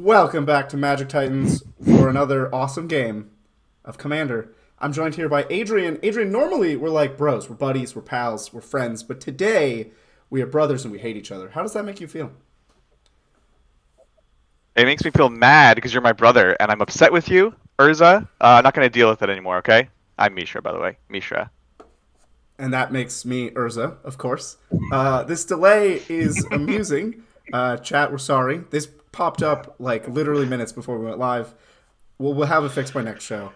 Welcome back to Magic Titans for another awesome game of Commander. I'm joined here by Adrian. Adrian, normally we're like bros, we're buddies, we're pals, we're friends, but today we are brothers and we hate each other. How does that make you feel? It makes me feel mad because you're my brother, and I'm upset with you, Urza. I'm not going to deal with it anymore, okay? I'm Mishra, by the way. Mishra. And that makes me Urza, of course. This delay is amusing. Chat, we're sorry. This popped up like literally minutes before we went live. We'll have it fixed by next show.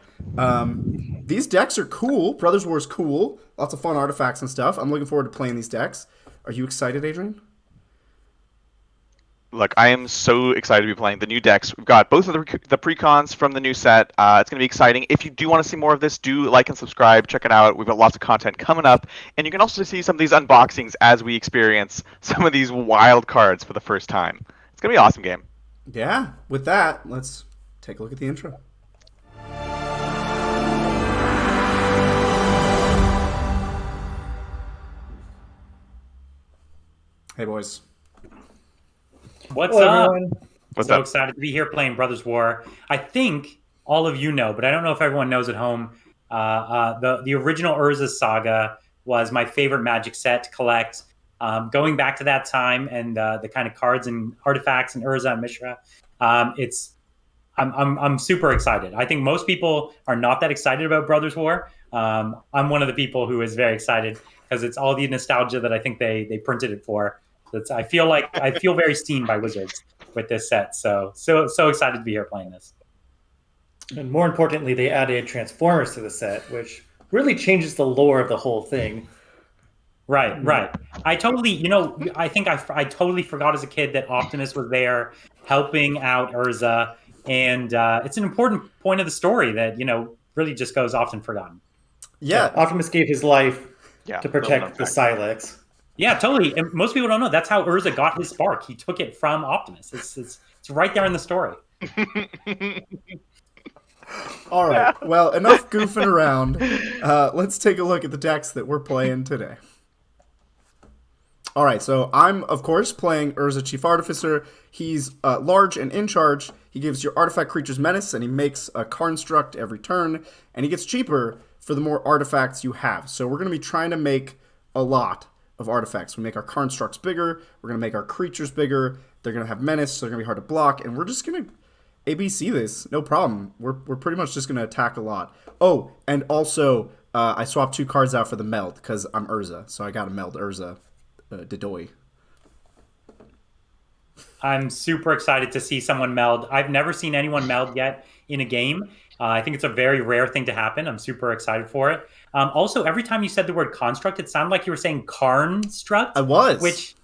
These decks are cool. Brothers War is cool. Lots of fun artifacts and stuff. I'm looking forward to playing these decks. Are you excited, Adrian? Look, I am so excited to be playing the new decks. We've got both of the precons from the new set. It's going to be exciting. If you do want to see more of this, do like and subscribe. Check it out. We've got lots of content coming up. And you can also see some of these unboxings as we experience some of these wild cards for the first time. It's going to be an awesome game. Yeah. With that, let's take a look at the intro. Hey, boys. What's Hello, up? everyone. What's So up? excited to be here playing Brothers War. I think all of you know, but I don't know if everyone knows at home. The original Urza saga was my favorite Magic set to collect. Going back to that time and the kind of cards and artifacts and Urza and Mishra, I'm super excited. I think most people are not that excited about Brothers War. I'm one of the people who is very excited because it's all the nostalgia that I think they printed it for. I feel very seen by Wizards with this set. So excited to be here playing this. And more importantly, they added Transformers to the set, which really changes the lore of the whole thing. Right. I totally, I think I totally forgot as a kid that Optimus was there helping out Urza, and it's an important point of the story that really just goes often forgotten. Yeah. Optimus gave his life Yeah, to little protect known the fact. Silex. Yeah, totally. And most people don't know that's how Urza got his spark. He took it from Optimus. It's right there in the story. All right. Well, enough goofing around. Let's take a look at the decks that we're playing today. All right. So I'm, of course, playing Urza Chief Artificer. He's large and in charge. He gives your artifact creatures menace, and he makes a construct every turn. And he gets cheaper for the more artifacts you have. So we're going to be trying to make a lot of artifacts. We make our constructs bigger. We're going to make our creatures bigger. They're going to have menace, so they're going to be hard to block. And we're just going to ABC this, no problem. We're pretty much just going to attack a lot. Oh, and also, I swapped 2 cards out for the meld because I'm Urza, so I got to meld Urza Dedoy. I'm super excited to see someone meld. I've never seen anyone meld yet in a game. I think it's a very rare thing to happen. I'm super excited for it. Also, every time you said the word construct, it sounded like you were saying Karnstruct. I was. Which,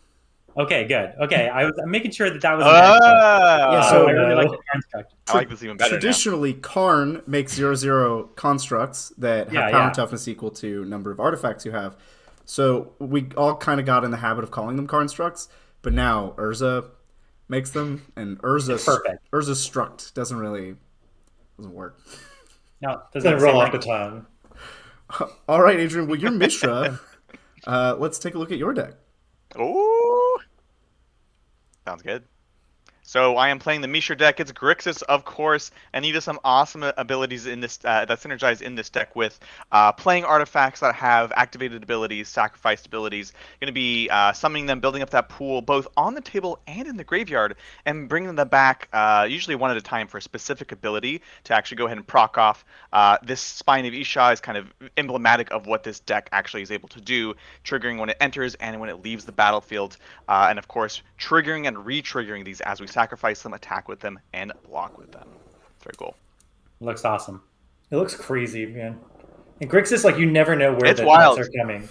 okay, good. Okay, I'm making sure that was Yeah, so I really like the construct. I like this even better Traditionally, Karn makes 0/0 constructs that have power and toughness equal to number of artifacts you have. So we all kind of got in the habit of calling them constructs, but now Urza makes them, and Urza's struct doesn't work. No, Doesn't roll off the tongue. All right, Adrian. Well, you're Mishra. Let's take a look at your deck. now. Ooh. Sounds good. So I am playing the Mishra deck. It's Grixis, of course, and he does some awesome abilities in this that synergize in this deck with playing artifacts that have activated abilities, sacrificed abilities. Going to be summoning them, building up that pool both on the table and in the graveyard, and bringing them back usually one at a time for a specific ability to actually go ahead and proc off. This Spine of Isha is kind of emblematic of what this deck actually is able to do, triggering when it enters and when it leaves the battlefield, and of course triggering and re-triggering these as we sacrifice them, attack with them, and block with them. It's very cool. Looks awesome. It looks crazy, man. And Grixis, like, you never know where It's the wild. decks are coming.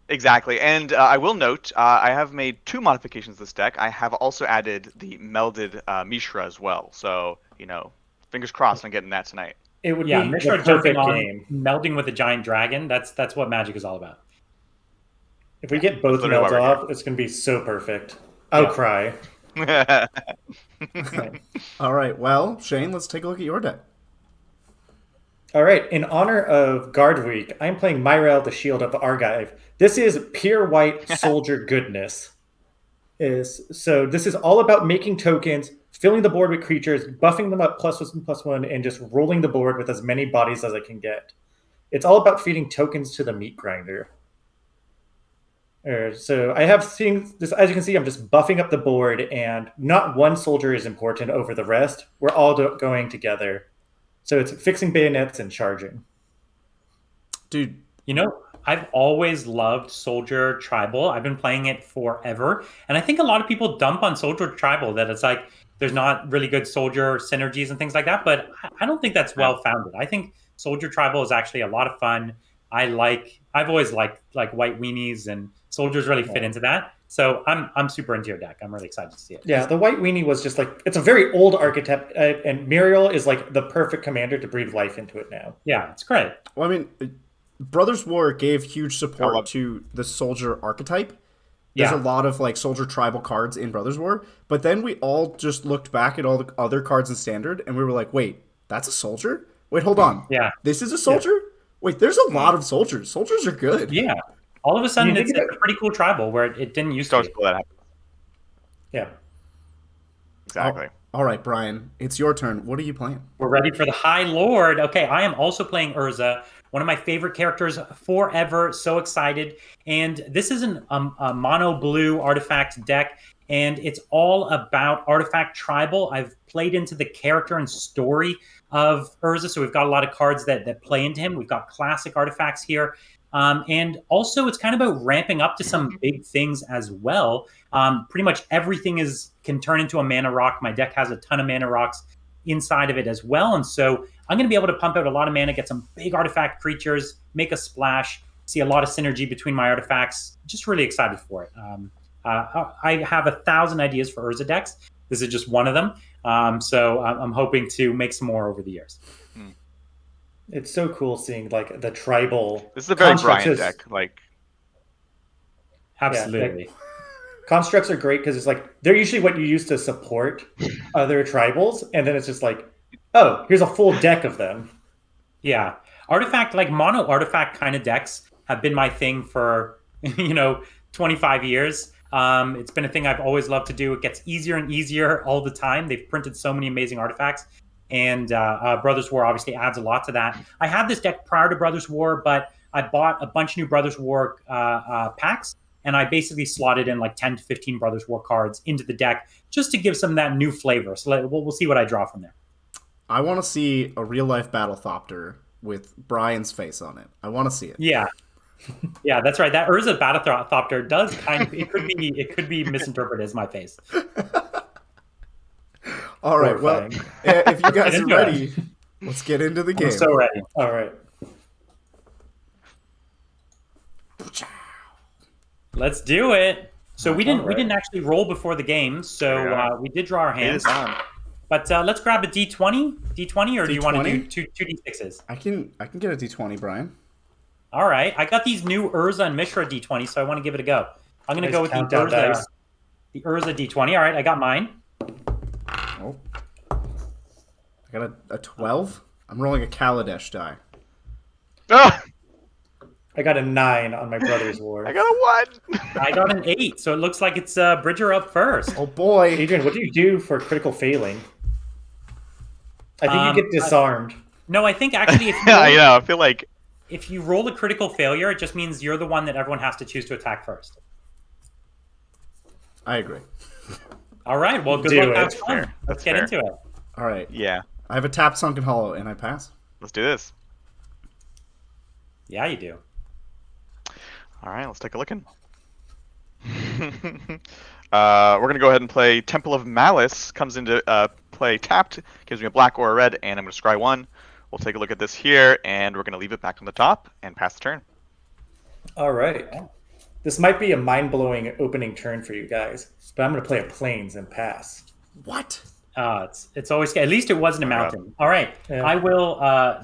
Exactly, and I will note, I have made 2 modifications to this deck. I have also added the melded Mishra as well, so, fingers crossed on getting that tonight. It would Yeah, be Mishra the jumping perfect on, game. melding with a giant dragon. That's what Magic is all about. If we get both literally melds why we're off, it's going to be so perfect. I'll Yeah. cry. All right. Well, Shane, let's take a look at your deck. All right, in honor of Guard Week, I'm playing Myrel, the Shield of Argive. This is pure white soldier goodness. So this is all about making tokens, filling the board with creatures, buffing them up +1/+1, and just rolling the board with as many bodies as I can get. It's all about feeding tokens to the meat grinder. So I have seen this, as you can see, I'm just buffing up the board, and not one soldier is important over the rest. We're all going together. So it's fixing bayonets and charging. Dude, You know, I've always loved Soldier Tribal. I've been playing it forever. And I think a lot of people dump on Soldier Tribal that it's like there's not really good soldier synergies and things like that. But I don't think that's well founded. I think Soldier Tribal is actually a lot of fun. I've always liked like white weenies, and soldiers really fit into that. So I'm super into your deck. I'm really excited to see it. Yeah, the white weenie was just like, it's a very old archetype, and Myrel is like the perfect commander to breathe life into it now. Yeah, it's great. well, I mean, Brothers War gave huge support to the soldier archetype. There's a lot of like soldier tribal cards in Brothers War, but then we all just looked back at all the other cards in Standard, and we were like, wait, that's a soldier? Wait, hold on. Yeah. This is a soldier? Yeah. Wait, there's a lot of soldiers. Soldiers are good. Yeah. All of a sudden, it's a pretty cool tribal where it didn't used to be. That happens. Yeah. Exactly. All right, Brian, it's your turn. What are you playing? We're ready for the High Lord. Okay, I am also playing Urza, one of my favorite characters forever. So excited. And this is a mono blue artifact deck, and it's all about artifact tribal. I've played into the character and story of Urza, so we've got a lot of cards that play into him. We've got classic artifacts here. And also, it's kind of about ramping up to some big things as well. Pretty much everything can turn into a mana rock. My deck has a ton of mana rocks inside of it as well. And so I'm going to be able to pump out a lot of mana, get some big artifact creatures, make a splash, see a lot of synergy between my artifacts. Just really excited for it. I have 1,000 ideas for Urza decks. This is just one of them. So I'm hoping to make some more over the years. It's so cool seeing like the tribal. This is a very Brian deck. Like, absolutely. Yeah, constructs are great because it's like they're usually what you use to support other tribals, and then it's just like, oh, here's a full deck of them. Yeah, artifact, like mono artifact kind of decks have been my thing for 25 years. It's been a thing I've always loved to do. It gets easier and easier all the time. They've printed so many amazing artifacts. And Brothers War obviously adds a lot to that. I had this deck prior to Brothers War, but I bought a bunch of new Brothers War packs, and I basically slotted in like 10 to 15 Brothers War cards into the deck just to give some of that new flavor. So we'll see what I draw from there. I want to see a real-life Battlethopter with Brian's face on it. I want to see it. Yeah. Yeah, that's right. That Urza Battlethopter does kind of, it could be misinterpreted as my face. All right, well, if you guys are ready, let's get into the game. I'm so ready. All right. Let's do it. So we didn't actually roll before the game, so we did draw our hands. But let's grab a D20, or do you want to do two D6s? I can get a D20, Brian. All right, I got these new Urza and Mishra D20, so I want to give it a go. I'm going to go with the Urza D20. All right, I got mine. Oh, I got a 12. I'm rolling a Kaladesh die. Ah! I got a 9 on my Brothers War. I got a 1. I got an 8, so it looks like it's Bridger up first. Oh boy, Adrian, what do you do for critical failing? I think you get disarmed. No, I think actually, I feel like if you roll a critical failure, it just means you're the one that everyone has to choose to attack first. I agree. All right, well, good luck. That's fun. Let's get into it. All right. Yeah. I have a tapped Sunken Hollow, and I pass. Let's do this. Yeah, you do. All right, let's take a look in. We're going to go ahead and play Temple of Malice. Comes into play tapped, gives me a black or a red, and I'm going to scry 1. We'll take a look at this here, and we're going to leave it back on the top and pass the turn. All right. This might be a mind-blowing opening turn for you guys, but I'm going to play a Plains and pass. What? It's always, at least it wasn't a mountain. All right, I will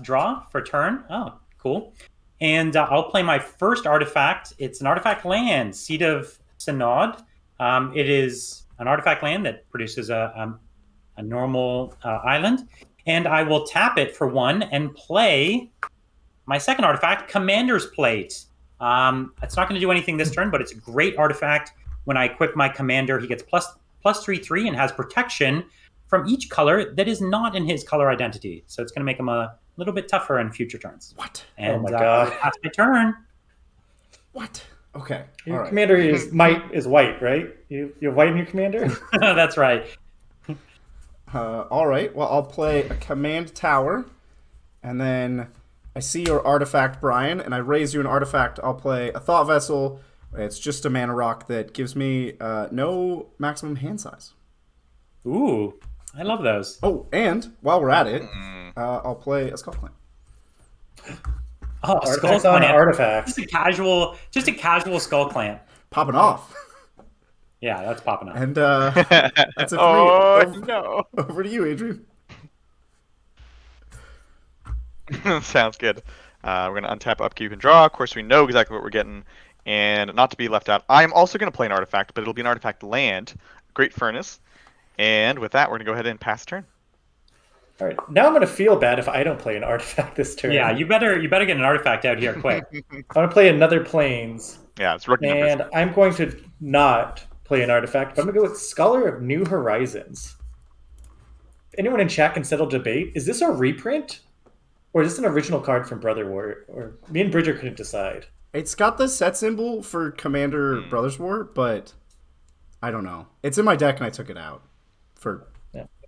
draw for turn. Oh, cool. And I'll play my first artifact. It's an artifact land, Seat of Synod. It is an artifact land that produces a normal island. And I will tap it for 1 and play my second artifact, Commander's Plate. It's not going to do anything this turn, but it's a great artifact. when I equip my commander, he gets plus 3/3 and has protection from each color that is not in his color identity. So it's going to make him a little bit tougher in future turns. What? And Oh my God. that's my turn. What? Okay. Your All right. commander is white, right? You have white in your commander? That's right. All right. Well, I'll play a command tower, and then I see your artifact, Brian, and I raise you an artifact. I'll play a thought vessel. It's just a mana rock that gives me no maximum hand size. Ooh, I love those. Oh, and while we're at it, I'll play a skull clamp. Oh, Artifacts on artifacts. Just a casual skull clamp. Popping off. Yeah, that's popping up. And that's it for Oh me. no! Over to you, Adrian. Sounds good. We're gonna untap, upkeep, and draw. Of course, we know exactly what we're getting, and not to be left out, I am also gonna play an artifact, but it'll be an artifact land, Great Furnace. And with that, we're gonna go ahead and pass turn. All right. Now I'm going to feel bad if I don't play an artifact this turn. Yeah, you better get an artifact out here quick. I'm going to play another Plains. Yeah, it's rookie And numbers. I'm going to not play an artifact, but I'm going to go with Scholar of New Horizons. Anyone in chat can settle debate. Is this a reprint? Or is this an original card from Brother War? Or me and Bridger couldn't decide. It's got the set symbol for Commander Brothers War, but I don't know. It's in my deck, and I took it out for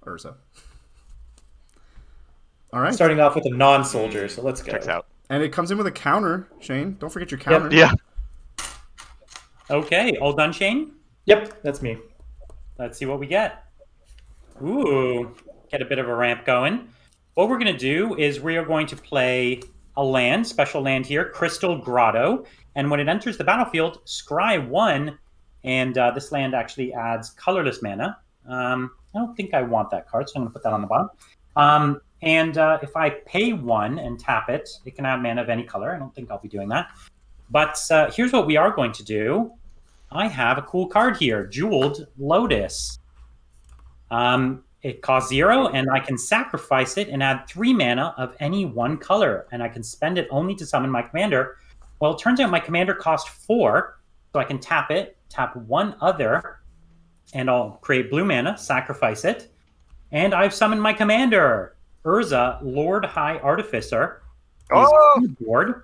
Urza. All right. Starting off with a non-soldier, so let's go. Checks out. And it comes in with a counter, Shane. Don't forget your counter. Yeah. Okay, all done, Shane? Yep, that's me. Let's see what we get. Ooh, get a bit of a ramp going. What we're going to do is we are going to play a land, special land here, Crystal Grotto. And when it enters the battlefield, scry 1. And this land actually adds colorless mana. I don't think I want that card, so I'm going to put that on the bottom. And if I pay 1 and tap it, it can add mana of any color. I don't think I'll be doing that. But here's what we are going to do. I have a cool card here, Jeweled Lotus. It costs 0, and I can sacrifice it and add 3 mana of any one color. And I can spend it only to summon my commander. Well, it turns out my commander costs 4, so I can tap it, tap 1 other, and I'll create blue mana, sacrifice it. And I've summoned my commander, Urza, Lord High Artificer. He's on the board.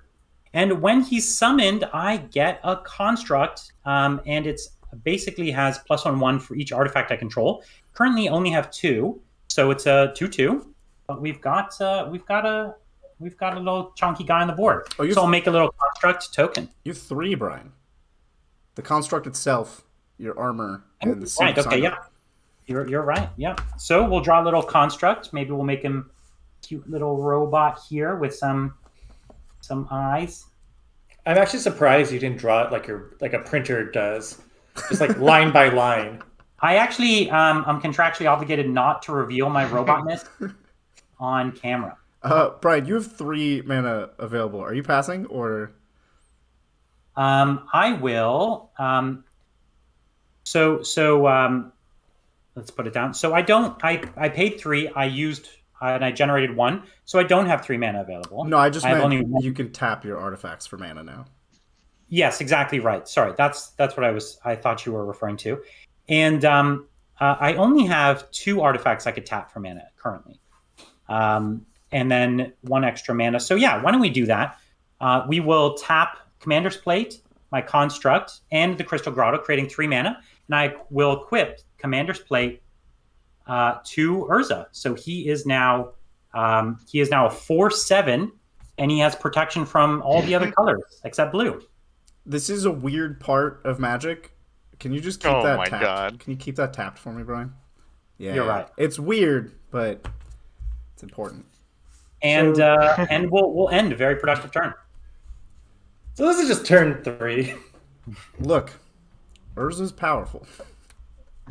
And when he's summoned, I get a construct, and it's basically has +1/+1 for each artifact I control. Currently, only have 2, so it's a 2/2. But we've got a little chunky guy on the board. Oh, so I'll make a little construct token. You have 3, Brian. The construct itself, your armor, and the suit Right. Okay. design. Yeah. You're right. Yeah. So we'll draw a little construct. Maybe we'll make him a cute little robot here with some eyes. I'm actually surprised you didn't draw it like a printer does, just like line by line. I actually I'm contractually obligated not to reveal my robotness on camera. Brian, you have 3 mana available. Are you passing or? I will. Let's put it down. So I don't. I paid 3. I used and I generated 1. So I don't have 3 mana available. No, I just have meant only 1. you can tap your artifacts for mana now. Yes, exactly right. Sorry, that's what I thought you were referring to. And I only have 2 artifacts I could tap for mana currently, and then 1 extra mana. So yeah, why don't we do that? We will tap Commander's Plate, my construct, and the Crystal Grotto, creating 3 mana, and I will equip Commander's Plate to Urza. So he is now a 4/7, and he has protection from all the other colors except blue. This is a weird part of Magic. Can you just keep Oh that my tapped? God. Can you keep that tapped for me, Brian? Yeah, You're right. It's weird, but it's important. And and we'll end a very productive turn. So this is just turn 3. Look, Urza's powerful.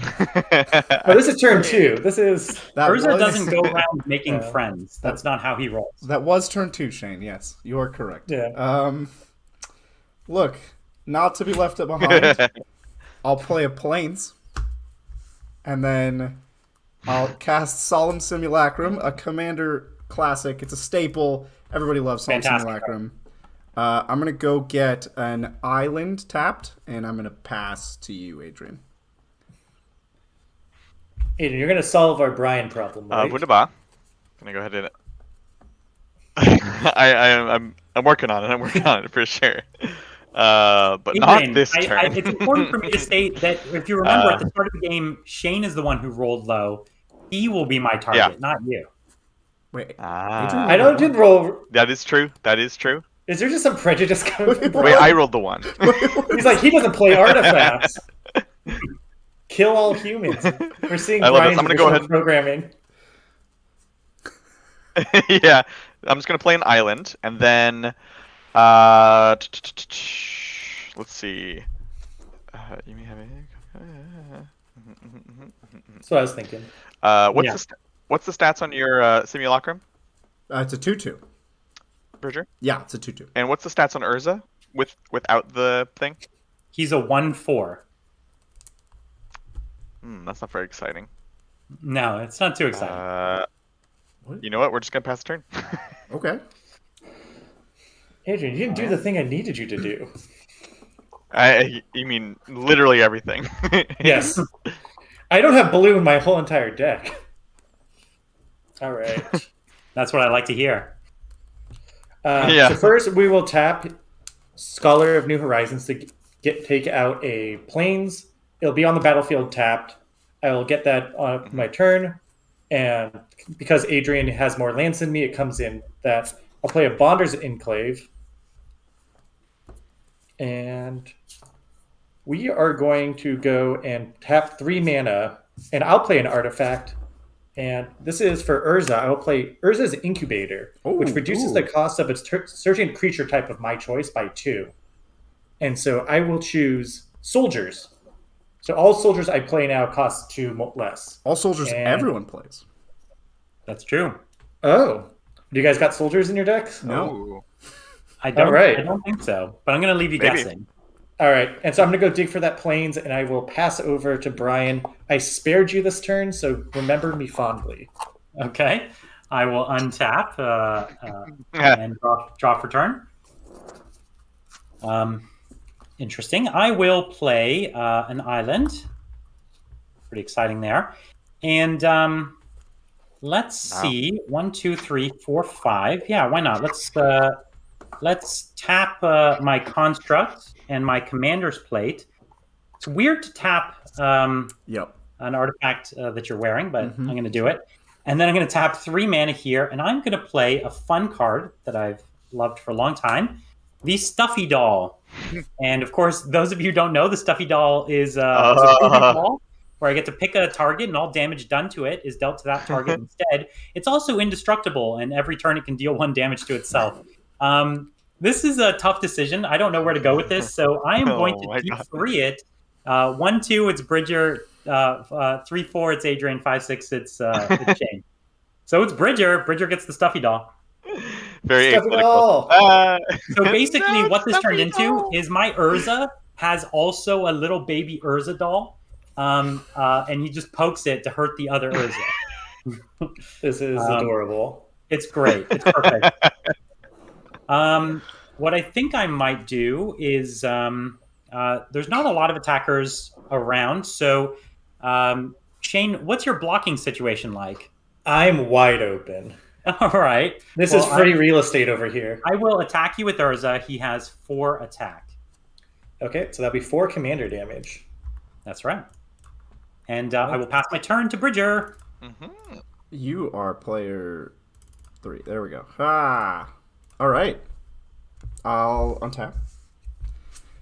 Oh, this is turn 2. This is That Urza was- doesn't go around making friends. That's not how he rolls. That was turn 2, Shane. Yes, you are correct. Yeah. Look, not to be left behind. I'll play a Plains, and then I'll cast Solemn Simulacrum, a Commander classic. It's a staple. Everybody loves Solemn Fantastic. Simulacrum. I'm gonna go get an island tapped, and I'm gonna pass to you, Adrian. Aiden, you're gonna solve our Brian problem, right? Wunderbar. Gonna go ahead and. I'm working on it. I'm working on it for sure. But not Adrian, this turn. it's important for me to state that if you remember at the start of the game, Shane is the one who rolled low. He will be my target, not you. Wait, I didn't roll. That is true. That is true. Is there just some prejudice coming from Wait, Brian? I rolled the 1. He's like, he doesn't play artifacts. Kill all humans. We're seeing I love this. Brian's I'm gonna go ahead. programming. Yeah, I'm just gonna play an island, and then let's see. You may have That's what I was thinking. what's the stats on your simulacrum, it's a 2/2. Bridger? Yeah, it's a 2/2. And what's the stats on Urza without the thing? He's a 1/4. That's not very exciting. No, it's not too exciting. You know what? We're just gonna pass the turn. Okay. Adrian, you didn't do the thing I needed you to do. You mean literally everything? Yes. I don't have blue in my whole entire deck. All right. That's what I like to hear. So first, we will tap Scholar of New Horizons to take out a Plains. It'll be on the battlefield tapped. I will get that on my turn. And because Adrian has more lands than me, it comes in that I'll play a Bonder's Enclave. And we are going to go and tap 3 mana. And I'll play an artifact. And this is for Urza. I will play Urza's Incubator, which reduces the cost of its certain creature type of my choice by 2. And so I will choose Soldiers. So all soldiers I play now cost 2 less. All soldiers everyone plays. That's true. Oh. Do you guys got soldiers in your decks? No. I don't, All right. I don't think so, but I'm going to leave you Maybe. guessing. All right. And so I'm going to go dig for that Plains, and I will pass over to Brian. I spared you this turn, so remember me fondly. Okay. I will untap and draw for turn. Interesting. I will play an island. Pretty exciting there. And let's see. 1, 2, 3, 4, 5. Yeah, why not? Let's tap my construct and my commander's plate. It's weird to tap an artifact that you're wearing, but I'm going to do it. And then I'm going to tap 3 mana here, and I'm going to play a fun card that I've loved for a long time, the Stuffy Doll. And of course, those of you who don't know, the Stuffy Doll is a doll where I get to pick a target, and all damage done to it is dealt to that target instead. It's also indestructible, and every turn it can deal 1 damage to itself. This is a tough decision. I don't know where to go with this, so I am going to deep 3 it. 1, 2, it's Bridger. 3, 4, it's Adrian. 5, 6, it's Shane. So it's Bridger. Bridger gets the Stuffy Doll. Very Stuffy apolitical. Doll. So basically, what this turned into Doll. is my Urza has also a little baby Urza doll, and he just pokes it to hurt the other Urza. This is adorable. It's great. It's perfect. What I think I might do is there's not a lot of attackers around. So, Shane, what's your blocking situation like? I'm wide open. All right. This is free real estate over here. I will attack you with Urza. He has 4 attack. Okay, so that'll be 4 commander damage. That's right. And I will pass my turn to Bridger. You are player 3. There we go. Ah. All right. I'll untap.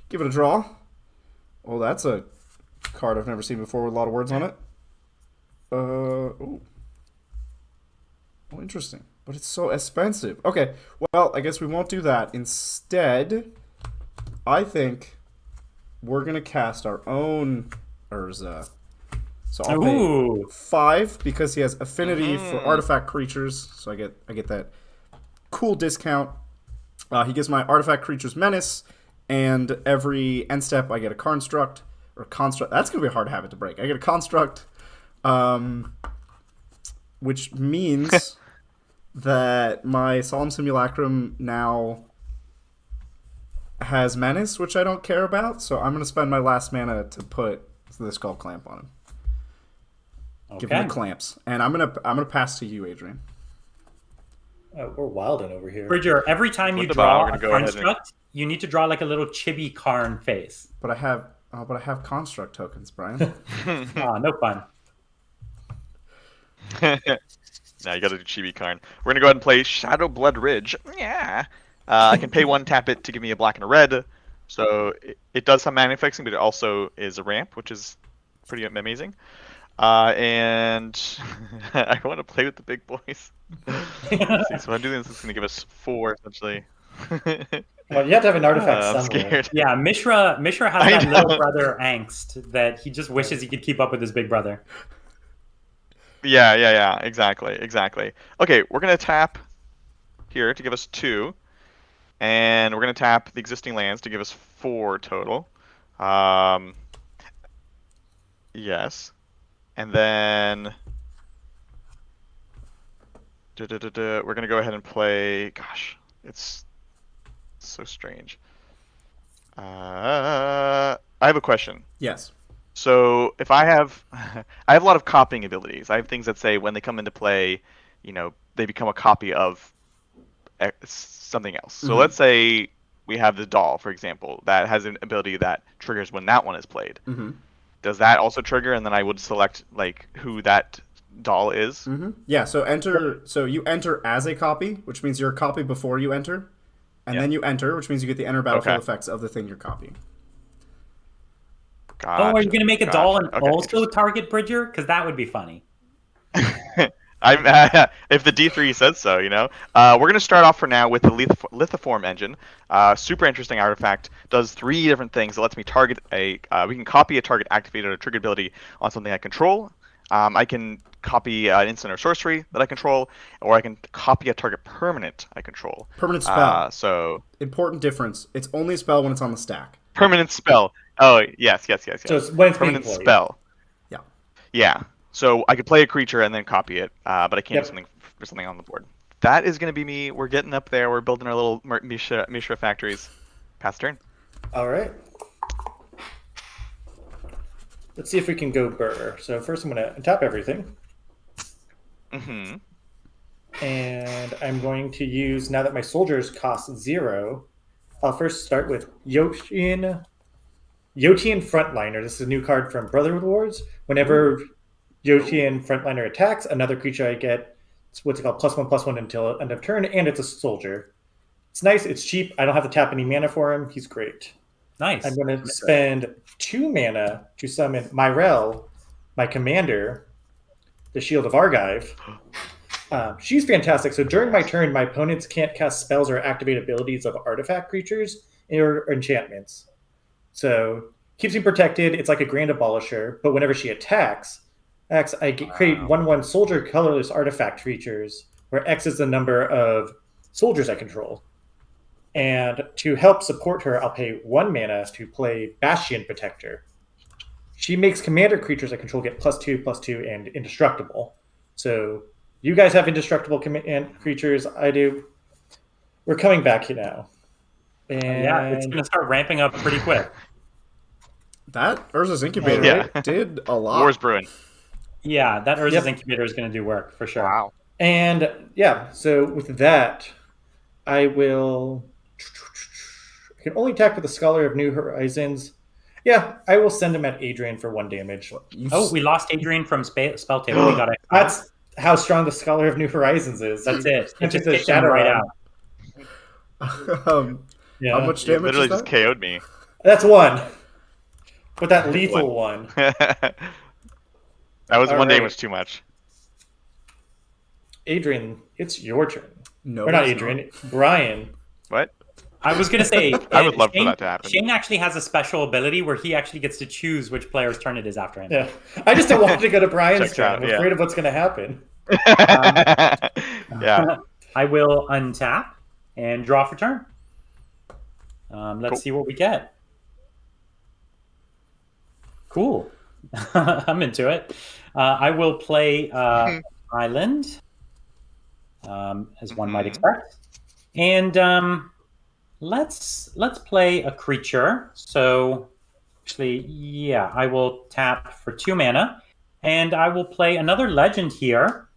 Give it a draw. Oh, that's a card I've never seen before with a lot of words on it. Oh, interesting. But it's so expensive. Okay, well, I guess we won't do that. Instead, I think we're going to cast our own Urza. So I'll pay 5 because he has affinity for artifact creatures. So I get that cool discount. He gives my artifact creatures menace, and every end step I get a construct. That's going to be a hard habit to break. I get a construct, which means that my Solemn Simulacrum now has Menace, which I don't care about, so I'm going to spend my last mana to put the Skull Clamp on him. Give him the clamps. And I'm gonna pass to you, Adrian. We're wilding over here. Bridger, every time you draw a construct, you need to draw like a little chibi Karn face. But I have construct tokens, Brian. No fun. Now you gotta do Chibi Karn. We're gonna go ahead and play Shadow Blood Ridge. Yeah. I can pay 1, tap it to give me a black and a red. So it does some mana fixing, but it also is a ramp, which is pretty amazing. And I want to play with the big boys. So I'm doing this. It's gonna give us 4 essentially. Well, you have to have an artifact I'm somewhere. scared. Yeah, Mishra has that little brother angst that he just wishes he could keep up with his big brother. Yeah. Exactly. Okay, we're gonna tap here to give us 2, and we're gonna tap the existing lands to give us 4 total. Yes, and then we're gonna go ahead and play. Gosh, it's so strange. I have a question. Yes. So if I have a lot of copying abilities. I have things that say when they come into play, they become a copy of something else. So let's say we have the doll, for example, that has an ability that triggers when that one is played. Does that also trigger? And then I would select like who that doll is. Yeah. So enter. So you enter as a copy, which means you're a copy before you enter, and then you enter, which means you get the enter battlefield effects of the thing you're copying. Gotcha. Oh, are you going to make a doll and also target Bridger? Because that would be funny. If the D3 says so, we're going to start off for now with the Lithoform engine. Super interesting artifact. Does 3 different things. It lets me target we can copy a target activated or triggered ability on something I control. I can copy an instant or sorcery that I control, or I can copy a target permanent I control. Permanent spell. So important difference. It's only a spell when it's on the stack. Permanent spell. Oh, yes. So it's when it's permanent being played. spell. Yeah. So I could play a creature and then copy it, but I can't do something on the board. That is going to be me. We're getting up there. We're building our little Mishra factories. Pass turn. All right. Let's see if we can go burr. So first I'm going to untap everything. And I'm going to use, now that my soldiers cost 0, I'll first start with Yotian Frontliner. This is a new card from Brotherhood Wars. Whenever Yotian Frontliner attacks, another creature I get, it's what's it called, +1/+1 until end of turn, and it's a soldier. It's nice, it's cheap. I don't have to tap any mana for him. He's great. Nice. I'm going to spend 2 mana to summon Myrel, my commander, the Shield of Argive. She's fantastic. So during my turn, my opponents can't cast spells or activate abilities of artifact creatures or enchantments. So keeps me protected. It's like a Grand Abolisher. But whenever she attacks, I create 1/1 soldier colorless artifact creatures, where X is the number of soldiers I control. And to help support her, I'll pay 1 mana to play Bastion Protector. She makes commander creatures I control get +2/+2 and indestructible. So you guys have indestructible creatures. I do. We're coming back here now. And yeah, it's going to start ramping up pretty quick. That Urza's Incubator did a lot. War's brewing. Yeah, that Urza's Incubator is going to do work for sure. Wow. And so with that, I can only attack with the Scholar of New Horizons. Yeah, I will send him at Adrian for 1 damage. We lost Adrian from Spell Table. We got it. That's how strong the Scholar of New Horizons is. That's it. It's just a shadow right out. How much damage Literally is that? just KO'd me. That's 1. But that lethal one. That was All 1 right. damage too much. Adrian, it's your turn. No, or not it's Adrian. Brian. What? I was going to say, I would love for that to happen. Shane actually has a special ability where he actually gets to choose which player's turn it is after him. Yeah. I just don't want to go to Brian's Checks turn. out, I'm yeah. afraid of what's going to happen. Yeah. I will untap and draw for turn. Let's see what we get. Cool. I'm into it. I will play Island, as one might expect. And let's play a creature. So actually, yeah, I will tap for 2 mana, and I will play another legend here.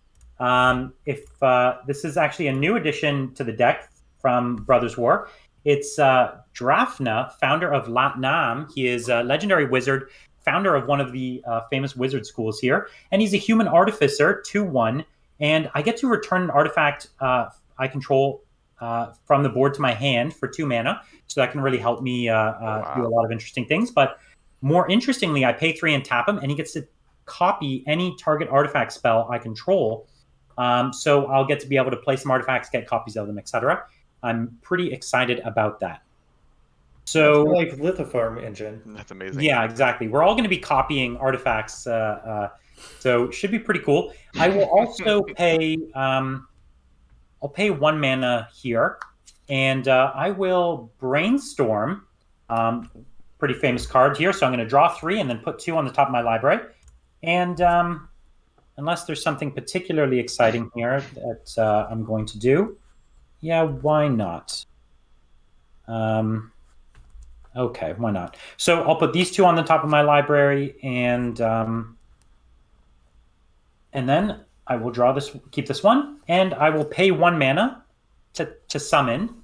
If this is actually a new addition to the deck from Brothers War, it's Drafna, founder of Latnam. He is a legendary wizard, founder of one of the famous wizard schools here, and he's a human artificer, 2/1, and I get to return an artifact I control from the board to my hand for 2 mana, so that can really help me do a lot of interesting things. But more interestingly, I pay 3 and tap him, and he gets to copy any target artifact spell I control. So I'll get to be able to play some artifacts, get copies of them, etc. I'm pretty excited about that. So, like Lithoform engine. That's amazing. Yeah, exactly. We're all going to be copying artifacts, so it should be pretty cool. I will also pay. I'll pay 1 mana here, and I will brainstorm. Pretty famous card here, so I'm going to draw 3 and then put 2 on the top of my library. And unless there's something particularly exciting here that I'm going to do, yeah, why not? Okay, why not? So I'll put these 2 on the top of my library, and then I will draw this, keep this 1, and I will pay 1 mana to summon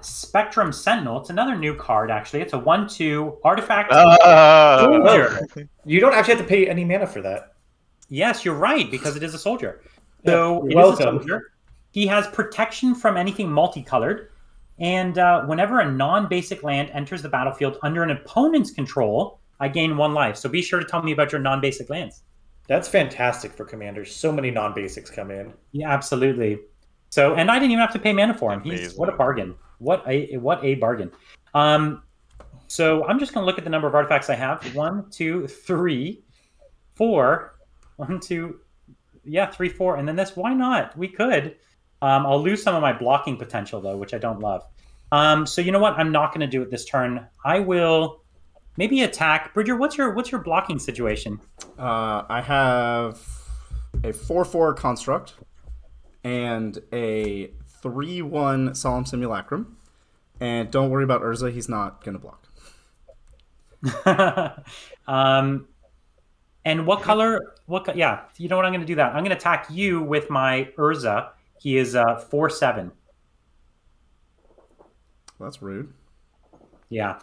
Spectrum Sentinel. It's another new card, actually. It's a 1/2 artifact soldier. You don't actually have to pay any mana for that. Yes, you're right, because it is a soldier. So You're it is welcome. a soldier. He has protection from anything multicolored, and whenever a non-basic land enters the battlefield under an opponent's control, I gain 1 life. So be sure to tell me about your non-basic lands. That's fantastic for commanders. So many non-basics come in. Yeah, absolutely. So, and I didn't even have to pay mana for him. Amazing. What a bargain! What a bargain! So I'm just going to look at the number of artifacts I have. 1, 2, 3, 4. 1, 2, yeah, 3, 4, and then this. Why not? We could. I'll lose some of my blocking potential though, which I don't love. So you know what? I'm not going to do it this turn. I will maybe attack. Bridger, what's your blocking situation? I have a 4/4 construct and a 3/1 solemn simulacrum. And don't worry about Urza; he's not gonna block. And what color? Yeah, you know what? I'm going to do that. I'm going to attack you with my Urza. He is 4/7. Well, that's rude. Yeah.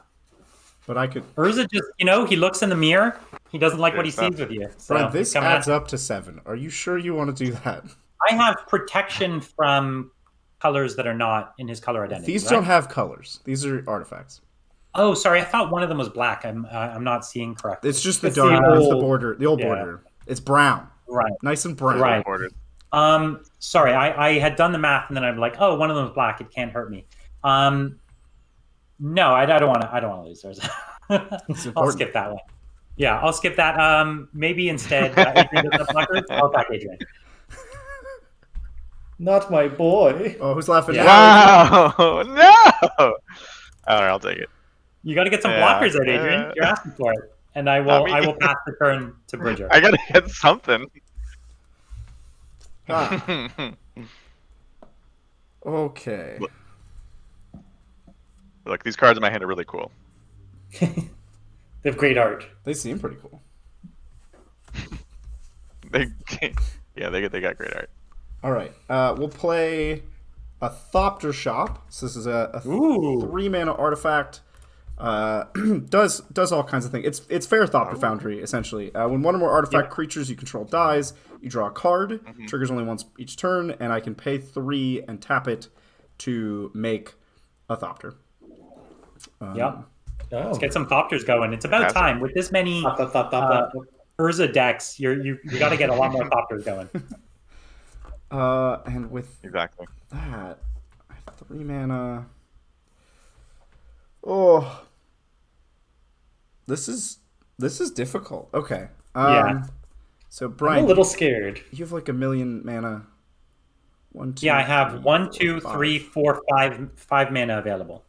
But I could. Urza just, he looks in the mirror. He doesn't like what he sees with you. So Brian, this he's coming adds at- up to 7. Are you sure you want to do that? I have protection from colors that are not in his color identity. These right? don't have colors. These are artifacts. Oh, sorry. I thought one of them was black. I'm not seeing correctly. It's just the It's dark. the It's the old- border. The old yeah. border. It's brown. Right. Nice and brown. Right. Ordered. Sorry. I had done the math and then I'm like, oh, one of them is black. It can't hurt me. No, I don't want to lose those. It's I'll important. skip that one. Yeah, I'll skip that. Maybe instead, Adrian does have blackbirds. I'll attack Adrian. Not my boy. Oh, who's laughing? Yeah. Wow! No! All right, I'll take it. You got to get some Yeah. blockers out, Adrian. You're asking for it, and I will pass the turn to Bridger. I gotta get something. Ah, okay. Look, these cards in my hand are really cool. They have great art. They seem pretty cool. They got great art. All right. We'll play a Thopter Shop. So this is a Ooh. 3 mana artifact. Does all kinds of things. It's fair Thopter Foundry essentially. When one or more artifact creatures you control dies, you draw a card. Triggers only once each turn, and I can pay 3 and tap it to make a Thopter. Yep. Oh. Let's get some Thopters going. It's about Fantastic. time. With this many Thop, thop, thop, thop, thop. Urza decks, you got to get a lot more Thopters going. And with Exactly. that, I have 3 mana. Oh, this is difficult. Okay. Yeah. So I'm Brian, a little scared. you have like 1,000,000 mana. 1, 2. Yeah, I have 3, 1, 2, 5. 3, 4, 5 mana available.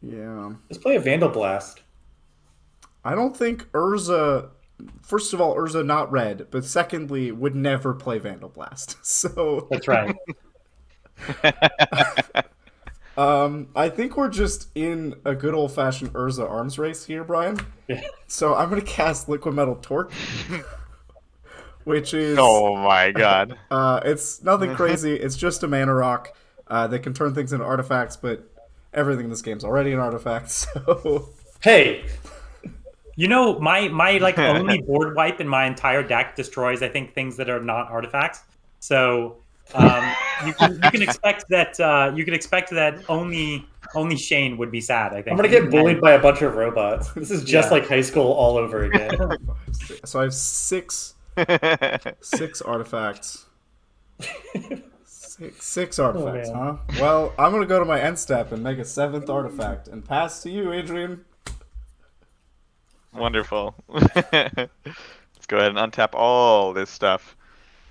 Yeah. Let's play a Vandal Blast. I don't think Urza. First of all, Urza not red, but secondly, would never play Vandal Blast. So That's right. I think we're just in a good old-fashioned Urza arms race here, Brian. Yeah. So I'm going to cast Liquid Metal Torque, which is... Oh my god. It's nothing crazy. It's just a mana rock that can turn things into artifacts, but everything in this game's already an artifact, so... Hey, You know, my like only board wipe in my entire deck destroys, I think, things that are not artifacts. So you can expect that only Shane would be sad. I think I'm gonna get bullied by a bunch of robots. This is just Yeah. like high school all over again. So I have six artifacts. Six artifacts, man. huh? Well, I'm gonna go to my end step and make a 7th artifact and pass to you, Adrian. Wonderful. Let's go ahead and untap all this stuff.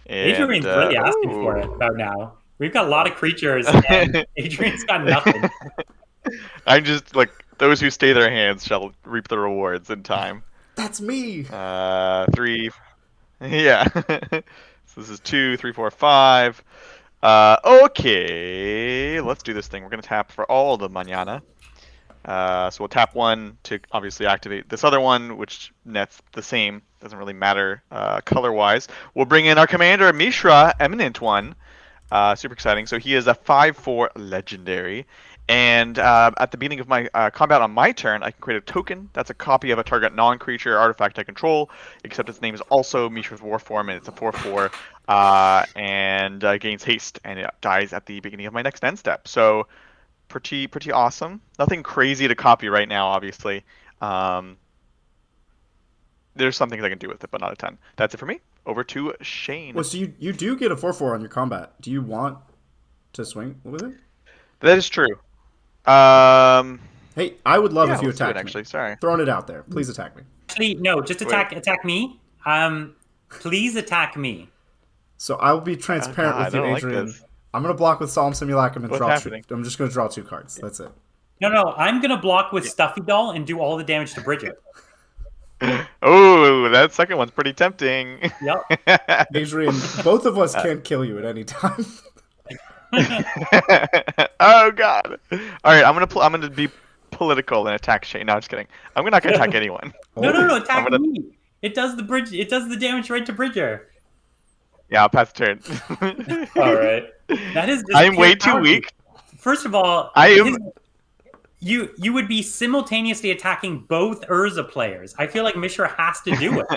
And, Adrian's really asking for it about now. We've got a lot of creatures, and Adrian's got nothing. I'm just like, those who stay their hands shall reap the rewards in time. That's me. 3. Yeah. So this is 2, 3, 4, 5. Okay. Let's do this thing. We're going to tap for all the manana. So we'll tap 1 to obviously activate this other one, which nets the same. Doesn't really matter color-wise. We'll bring in our commander, Mishra, Eminent One. Super exciting. So he is a 5/4 legendary. And at the beginning of my combat on my turn, I can create a token. That's a copy of a target non-creature artifact I control, except its name is also Mishra's Warform, and it's a 4/4, and gains haste, and it dies at the beginning of my next end step. So pretty awesome. Nothing crazy to copy right now, obviously. There's some things I can do with it, but not a ton. That's it for me. Over to Shane. Well, so you do get a 4/4 on your combat. Do you want to swing with it? That is true. Hey, I would love Yeah, if you let's do it, attacked me. actually. Sorry. Throwing it out there. Please attack me. Actually, no, just attack me. Please attack me. So I will be transparent God, with you, I don't like Adrian. this. I'm gonna block with Solemn Simulacrum and What's draw happening? I'm just gonna draw 2 cards. That's it. No, I'm gonna block with Stuffy Doll and do all the damage to Bridget. Oh, that second one's pretty tempting. Yep. Adrian, both of us can kill you at any time. Oh god. All right, I'm gonna be political and attack Shane. No, I'm just kidding. I'm not gonna attack anyone. No, attack I'm gonna- me. It does the bridge. It does the damage right to Bridger. Yeah, I'll pass the turn. All right. That is. Just I am pure way too cowardly. weak. First of all, I am. You would be simultaneously attacking both Urza players. I feel like Mishra has to do it.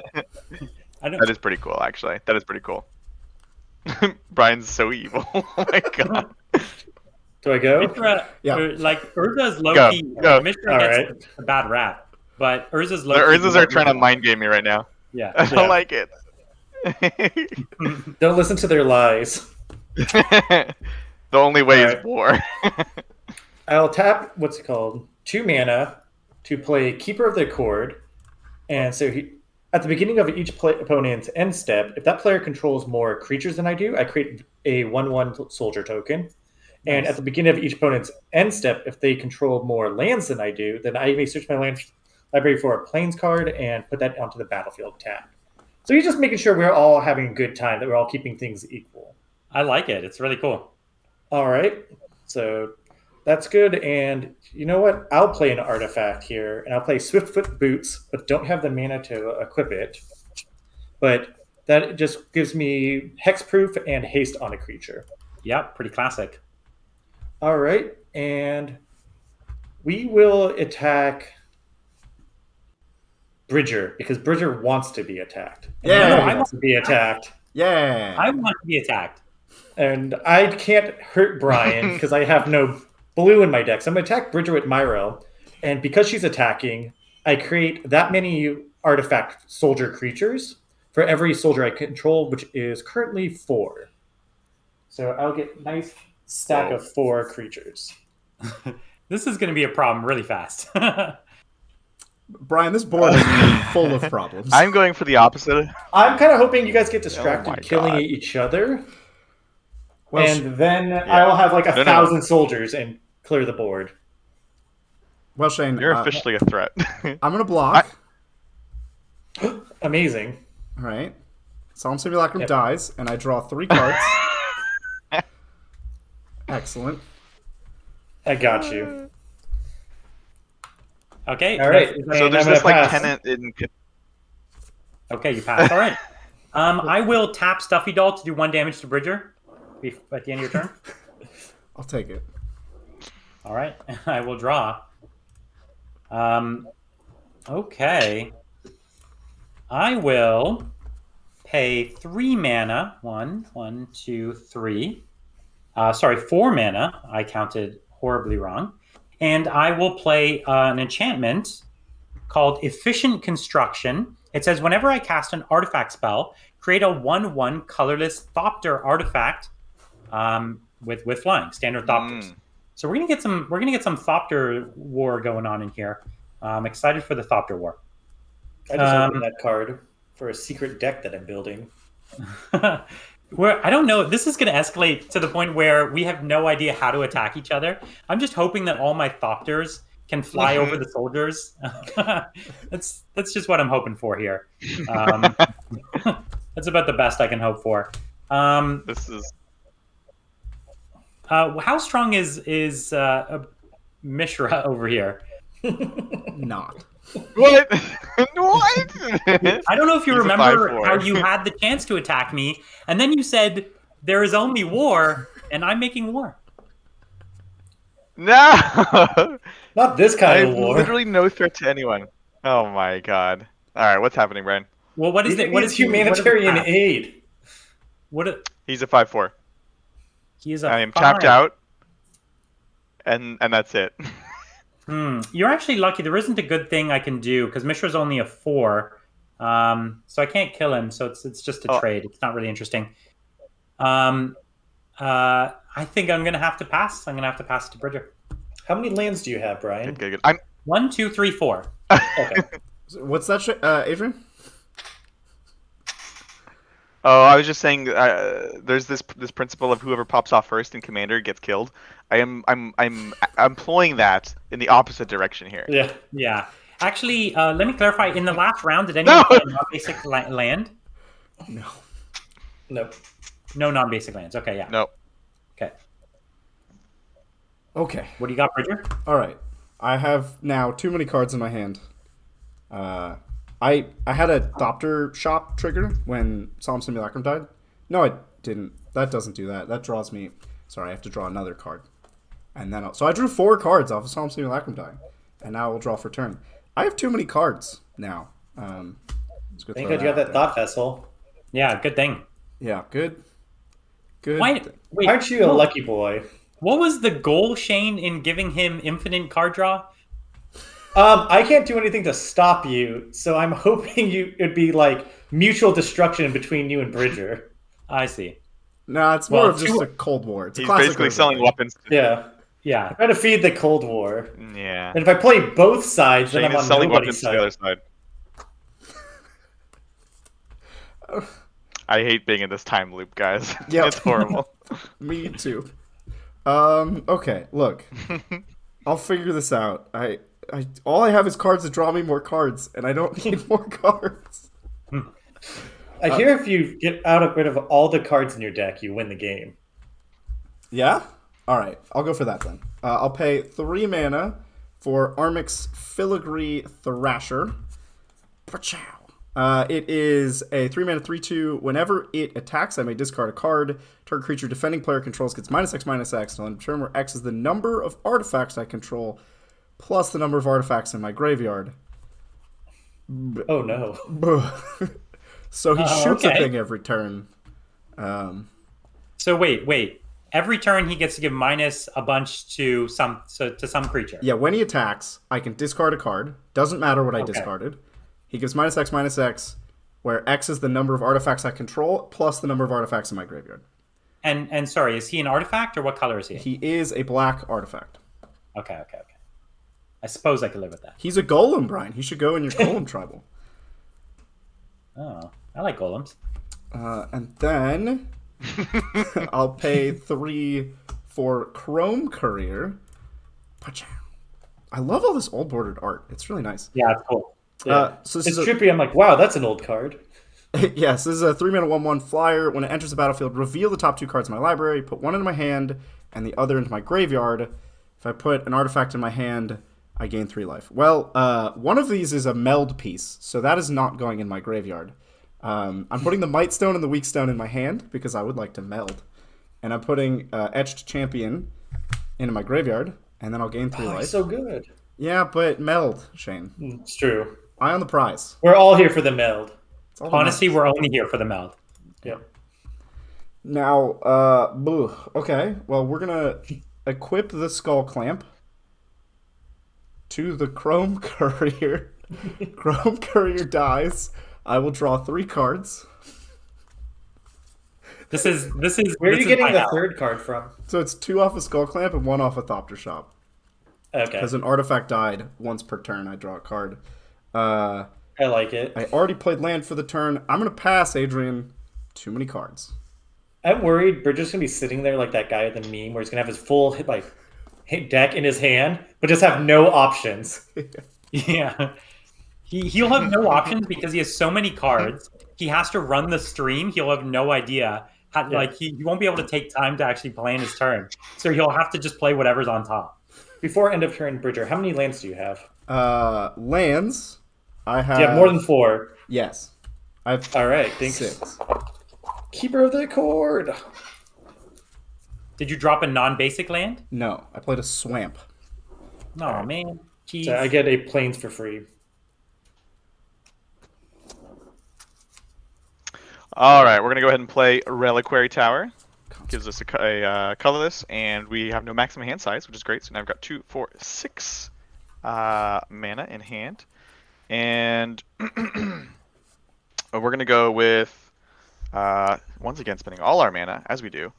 I don't. That is pretty cool, actually. That is pretty cool. Brian's so evil. Oh my god. Do I go? Mishra, Yeah. like Urza's low Go, key. go. Mishra All gets right. a bad rap, but Urza's low. The key Urzas are trying to mind game me right now. Yeah. I don't like it. Don't listen to their lies. The only way is Alright. war. I'll tap what's it called? 2 mana to play Keeper of the Accord, and so at the beginning of each opponent's end step, if that player controls more creatures than I do, I create a 1/1 soldier token. And at the beginning of each opponent's end step, if they control more lands than I do, then I may search my land library for a plains card and put that onto the battlefield tab. So you're just making sure we're all having a good time, that we're all keeping things equal. I like it. It's really cool. All right, so that's good. And you know what? I'll play an artifact here, and I'll play Swiftfoot Boots, but don't have the mana to equip it. But that just gives me hexproof and haste on a creature. Yep, pretty classic. All right, and we will attack Bridger, because Bridger wants to be attacked. Yeah. And No, I I want to be attacked. Yeah. I want to be attacked. And I can't hurt Brian because I have no blue in my deck. So I'm going to attack Bridger with Myrel. And because she's attacking, I create that many artifact soldier creatures for every soldier I control, which is currently 4. So I'll get a nice stack of 4 creatures. This is going to be a problem really fast. Brian, this board is full of problems. I'm going for the opposite. I'm kind of hoping you guys get distracted my killing God. each other. Well, And then I will have like No. 1,000 soldiers and clear the board. well, Shane, You're officially a threat. I'm gonna block. Amazing. All right. Solemn Simulacrum Yep. dies, and I draw 3 cards. Excellent. I got you. Okay. All right. So And there's I'm this gonna like pass. tenant in. Okay, you passed. All right. I will tap Stuffy Doll to do 1 damage to Bridger at the end of your turn. I'll take it. All right. I will draw. Okay. I will pay 3 mana. 1, 2, 3. Sorry, 4 mana. I counted horribly wrong. And I will play an enchantment called Efficient Construction. It says whenever I cast an artifact spell, create a 1/1 colorless Thopter artifact with flying, standard Thopters. So we're gonna get some Thopter war going on in here. I'm excited for the Thopter war. I just opened that card for a secret deck that I'm building. I don't know. This is going to escalate to the point where we have no idea how to attack each other. I'm just hoping that all my Thopters can fly over the soldiers. That's just what I'm hoping for here. That's about the best I can hope for. This is. How strong is Mishra over here? Not. What? What? I don't know if you He's a remember 5/4. how you had the chance to attack me, and then you said there is only war, and I'm making war. No. Not this I kind have of war. literally no threat to anyone. Oh my god. All right, what's happening, Brian? Well, what is it? What is humanitarian aid? What? He's a 5/4. He is a. I am 5. tapped out, and that's it. You're actually lucky. There isn't a good thing I can do because Mishra's only a 4, so I can't kill him. So it's just a trade. It's not really interesting. I think I'm gonna have to pass. I'm gonna have to pass to Bridger. How many lands do you have, Brian? Good. I'm. 1, 2, 3, 4. Okay. What's that, Adrian? Oh, I was just saying. There's this principle of whoever pops off first in Commander gets killed. I'm employing that in the opposite direction here. Yeah. Yeah. Actually, let me clarify. In the last round, did anyone play a non-basic land? No. Nope. No non-basic lands. Okay, yeah. No. Okay. Okay. What do you got, Bridger? All right. I have now too many cards in my hand. I had a Thopter shop trigger when Solemn Simulacrum died. No, I didn't. That doesn't do that. That draws me. Sorry, I have to draw another card. And then so I drew 4 cards off of Solemn Simulacrum dying, and now I will draw for turn. I have too many cards now. Thank God you got that thought vessel. Yeah, good thing. Yeah, good. Good. Wait, Aren't you a lucky boy? what was the goal, Shane, in giving him infinite card draw? I can't do anything to stop you, so I'm hoping it'd be like mutual destruction between you and Bridger. I see. No, it's more of just a Cold War. It's a He's classic basically Urza selling thing. weapons. Yeah. Yeah. Trying to feed the Cold War. Yeah. And if I play both sides, then Shane I'm is on selling nobody's weapons to the side. other side. I hate being in this time loop, guys. Yep. It's horrible. Me too. Okay, look. I'll figure this out. All I have is cards that draw me more cards, and I don't need more cards. I hear if you get rid of all the cards in your deck, you win the game. Yeah? Alright, I'll go for that then. I'll pay 3 mana for Armix Filigree Thrasher. It is a 3 mana 3/2. Whenever it attacks, I may discard a card. Target creature defending player controls gets -X/-X until end of turn, where X is the number of artifacts I control plus the number of artifacts in my graveyard. Oh no. So he shoots a okay. thing every turn. So wait. Every turn he gets to give minus a bunch to some creature. Yeah, when he attacks, I can discard a card. Doesn't matter what I discarded. He gives -X/-X, where X is the number of artifacts I control plus the number of artifacts in my graveyard. And sorry, is he an artifact or what color is he? He is a black artifact. Okay. I suppose I could live with that. He's a golem, Brian. He should go in your golem tribal. Oh, I like golems. And then I'll pay 3 for Chrome Courier. I love all this old bordered art. It's really nice. Yeah, it's cool. Yeah. So this It's is trippy. I'm like, wow, that's an old card. yes, this is a 3 mana 1/1 flyer. When it enters the battlefield, reveal the top 2 cards in my library, put one into my hand and the other into my graveyard. If I put an artifact in my hand, I gain 3 life. Well, one of these is a meld piece, so that is not going in my graveyard. I'm putting the Might Stone and the Weak Stone in my hand because I would like to meld. And I'm putting Etched Champion into my graveyard, and then I'll gain 3 life. He's so good. Yeah, but meld, Shane. It's true. Eye on the prize. We're all here for the meld. Honestly, we're only here for the meld. Yep. Now, okay. Well, we're gonna equip the Skull Clamp to the Chrome Courier. Chrome Courier dies. I will draw 3 cards. This is. Where are you getting the third card from? So it's 2 off a Skull Clamp and 1 off a Thopter Shop. Okay. Because an artifact died once per turn, I draw a card. I like it. I already played land for the turn. I'm gonna pass, Adrian. Too many cards. I'm worried Bridger's gonna be sitting there like that guy at the meme where he's gonna have his full deck in his hand, but just have no options. Yeah. He'll have no options because he has so many cards. He has to run the stream. He'll have no idea. He won't be able to take time to actually plan his turn. So he'll have to just play whatever's on top. Before end of turn, Bridger, how many lands do you have? Lands. I have. Do you have more than 4? Yes. I've. All right. Thanks. 6. Keeper of the Cord. Did you drop a non-basic land? No, I played a Swamp. Oh, man. Jeez. So I get a Plains for free. All right, we're going to go ahead and play Reliquary Tower. Gives us a colorless, and we have no maximum hand size, which is great. So now I've got 2, 4, 6 mana in hand. And we're going to go with, once again, spending all our mana, as we do.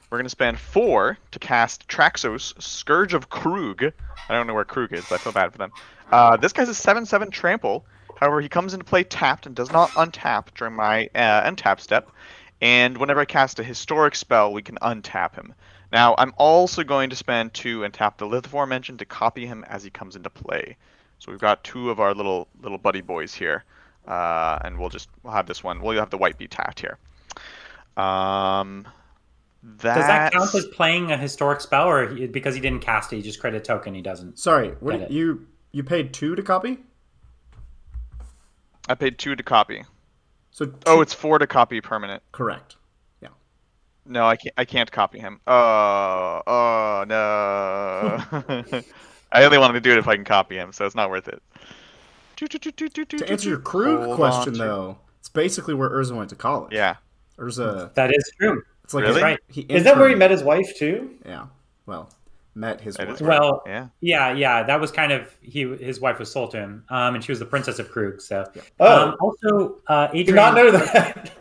We're going to spend 4 to cast Traxos, Scourge of Krug. I don't know where Krug is, but I feel bad for them. This guy's a 7/7 trample. However, he comes into play tapped and does not untap during my untap step. And whenever I cast a historic spell, we can untap him. Now, I'm also going to spend 2 and tap the aforementioned to copy him as he comes into play. So we've got 2 of our little buddy boys here. And we'll have this one. We'll have the white be tapped here. Does that count as playing a historic spell, or because he didn't cast it, he just created a token, he doesn't? Sorry, what you paid 2 to copy? I paid 2 to copy. So it's 4 to copy permanent. Correct. Yeah. No, I can't copy him. Oh no. I only wanted to do it if I can copy him, so it's not worth it. To answer your Krug question, though, it's basically where Urza went to college. Yeah. Urza. That is true. It's like Really? Right. Is that where he met his wife too? Yeah. Well, met his wife. Well, yeah. yeah. That was kind of his wife was sold to him, and she was the princess of Krug. So, Oh. also, Adrian. Did not know that.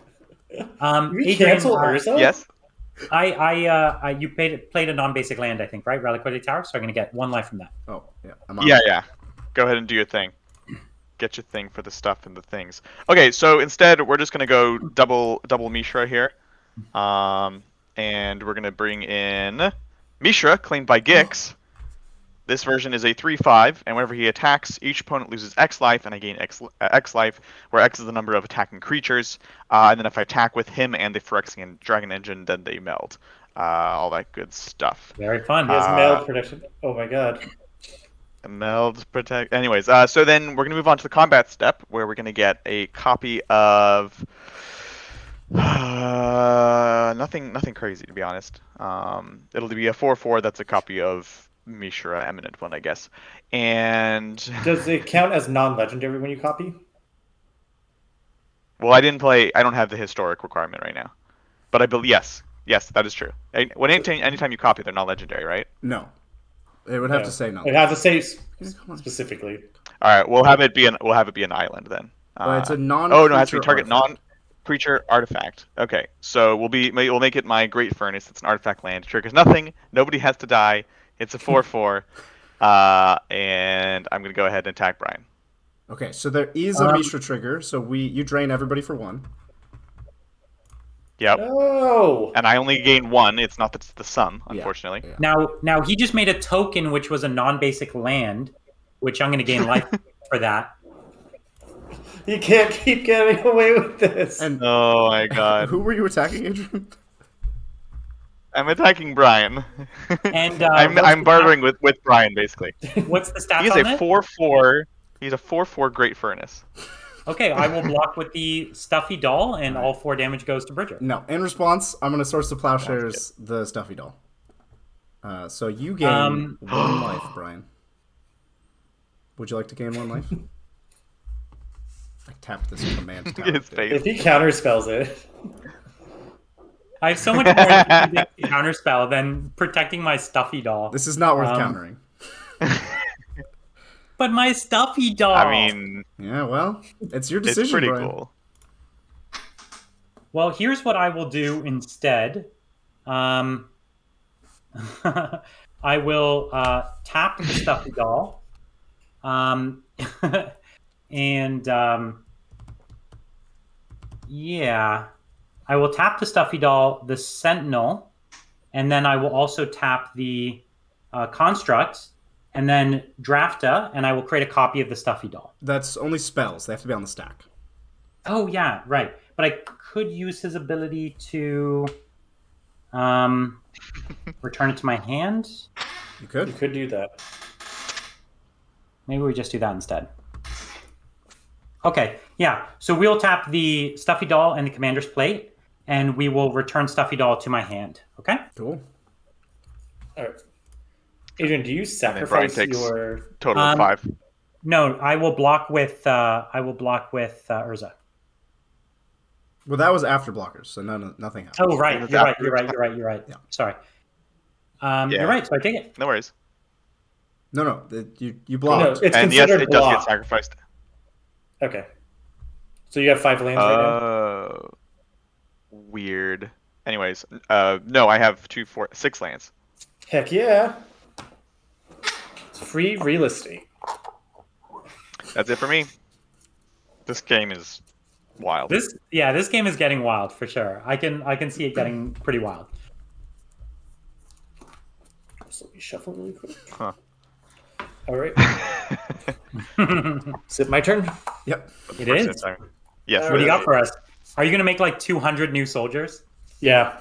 You Adrian, cancel Urza? Yes. You played a non-basic land, I think, right? Reliquary Tower. So I'm going to get 1 life from that. Oh, yeah. Yeah. Go ahead and do your thing. Get your thing for the stuff and the things. Okay, so instead we're just gonna go double Mishra here, and we're gonna bring in Mishra, claimed by Gix. This version is a 3/5, and whenever he attacks, each opponent loses X life, and I gain X life, where X is the number of attacking creatures. And then if I attack with him and the Phyrexian Dragon Engine, then they meld. All that good stuff. Very fun. He has meld protection. Oh my god. Meld protect. Anyways, so then we're gonna move on to the combat step, where we're gonna get a copy of nothing crazy, to be honest. It'll be a 4/4. That's a copy of Mishra, Eminent One, I guess. And does it count as non-legendary when you copy? Well, I don't have the historic requirement right now, but I believe yes, that is true. Anytime you copy, they're not legendary, right? No. It would have to say no. It has to say specifically. All right, we'll have it be an island then. But it's a non. Oh no, it has to be target non-creature artifact. Okay, so we'll make it my Great Furnace. It's an artifact land. It triggers nothing. Nobody has to die. It's a 4/4, and I'm gonna go ahead and attack Brian. Okay, so there is a Mishra trigger. So you drain everybody for 1. Yep. Oh. And I only gain 1. It's not the sum, unfortunately. Yeah. Now he just made a token which was a non-basic land, which I'm going to gain life for that. You can't keep getting away with this. And oh my god. Who were you attacking, Adrian? I'm attacking Brian. And I'm bartering with Brian basically. what's the stats He's on a it? 4/4. He's a 4/4 Great Furnace. Okay, I will block with the stuffy doll, and all 4 damage goes to Bridger. No, in response, I'm going to source the plowshares, the stuffy doll. So you gain 1 life, Brian. Would you like to gain 1 life? I tapped this command tower. His face. If he counterspells it, I have so much more to counterspell than protecting my stuffy doll. This is not worth countering. But my stuffy doll. I mean, Yeah, well, it's your decision, it's pretty Brian. cool. Well, here's what I will do instead. I will tap the stuffy doll. Yeah, I will tap the stuffy doll, the sentinel, and then I will also tap the construct, and then drafta, and I will create a copy of the stuffy doll. That's only spells. They have to be on the stack. Oh yeah, right. But I could use his ability to return it to my hand. You could. you could do that. Maybe we just do that instead. Okay, yeah. So we'll tap the stuffy doll and the commander's plate, and we will return stuffy doll to my hand. Okay. Cool. All right. Adrian, do you Brian sacrifice takes- your? Total of 5. No, I will block with Urza. Well, that was after blockers, so nothing happened. Oh right, It's you're right. after- You're right. Yeah. Sorry. Yeah. You're right. So I take it. No worries. No, you No, blocked. it's And yes, considered it does get block. sacrificed. Okay. So you have 5 lands right now. Weird. Anyways, no, I have 2, 4, 6 lands. Heck yeah! It's free real estate. That's it for me. This game is wild. This game is getting wild for sure. I can see it getting pretty wild. So let me shuffle really quick. Huh. All right. Is it my turn? Yep. It is. Yes. All What do you right. got for us? Are you gonna make like 200 new soldiers? Yeah.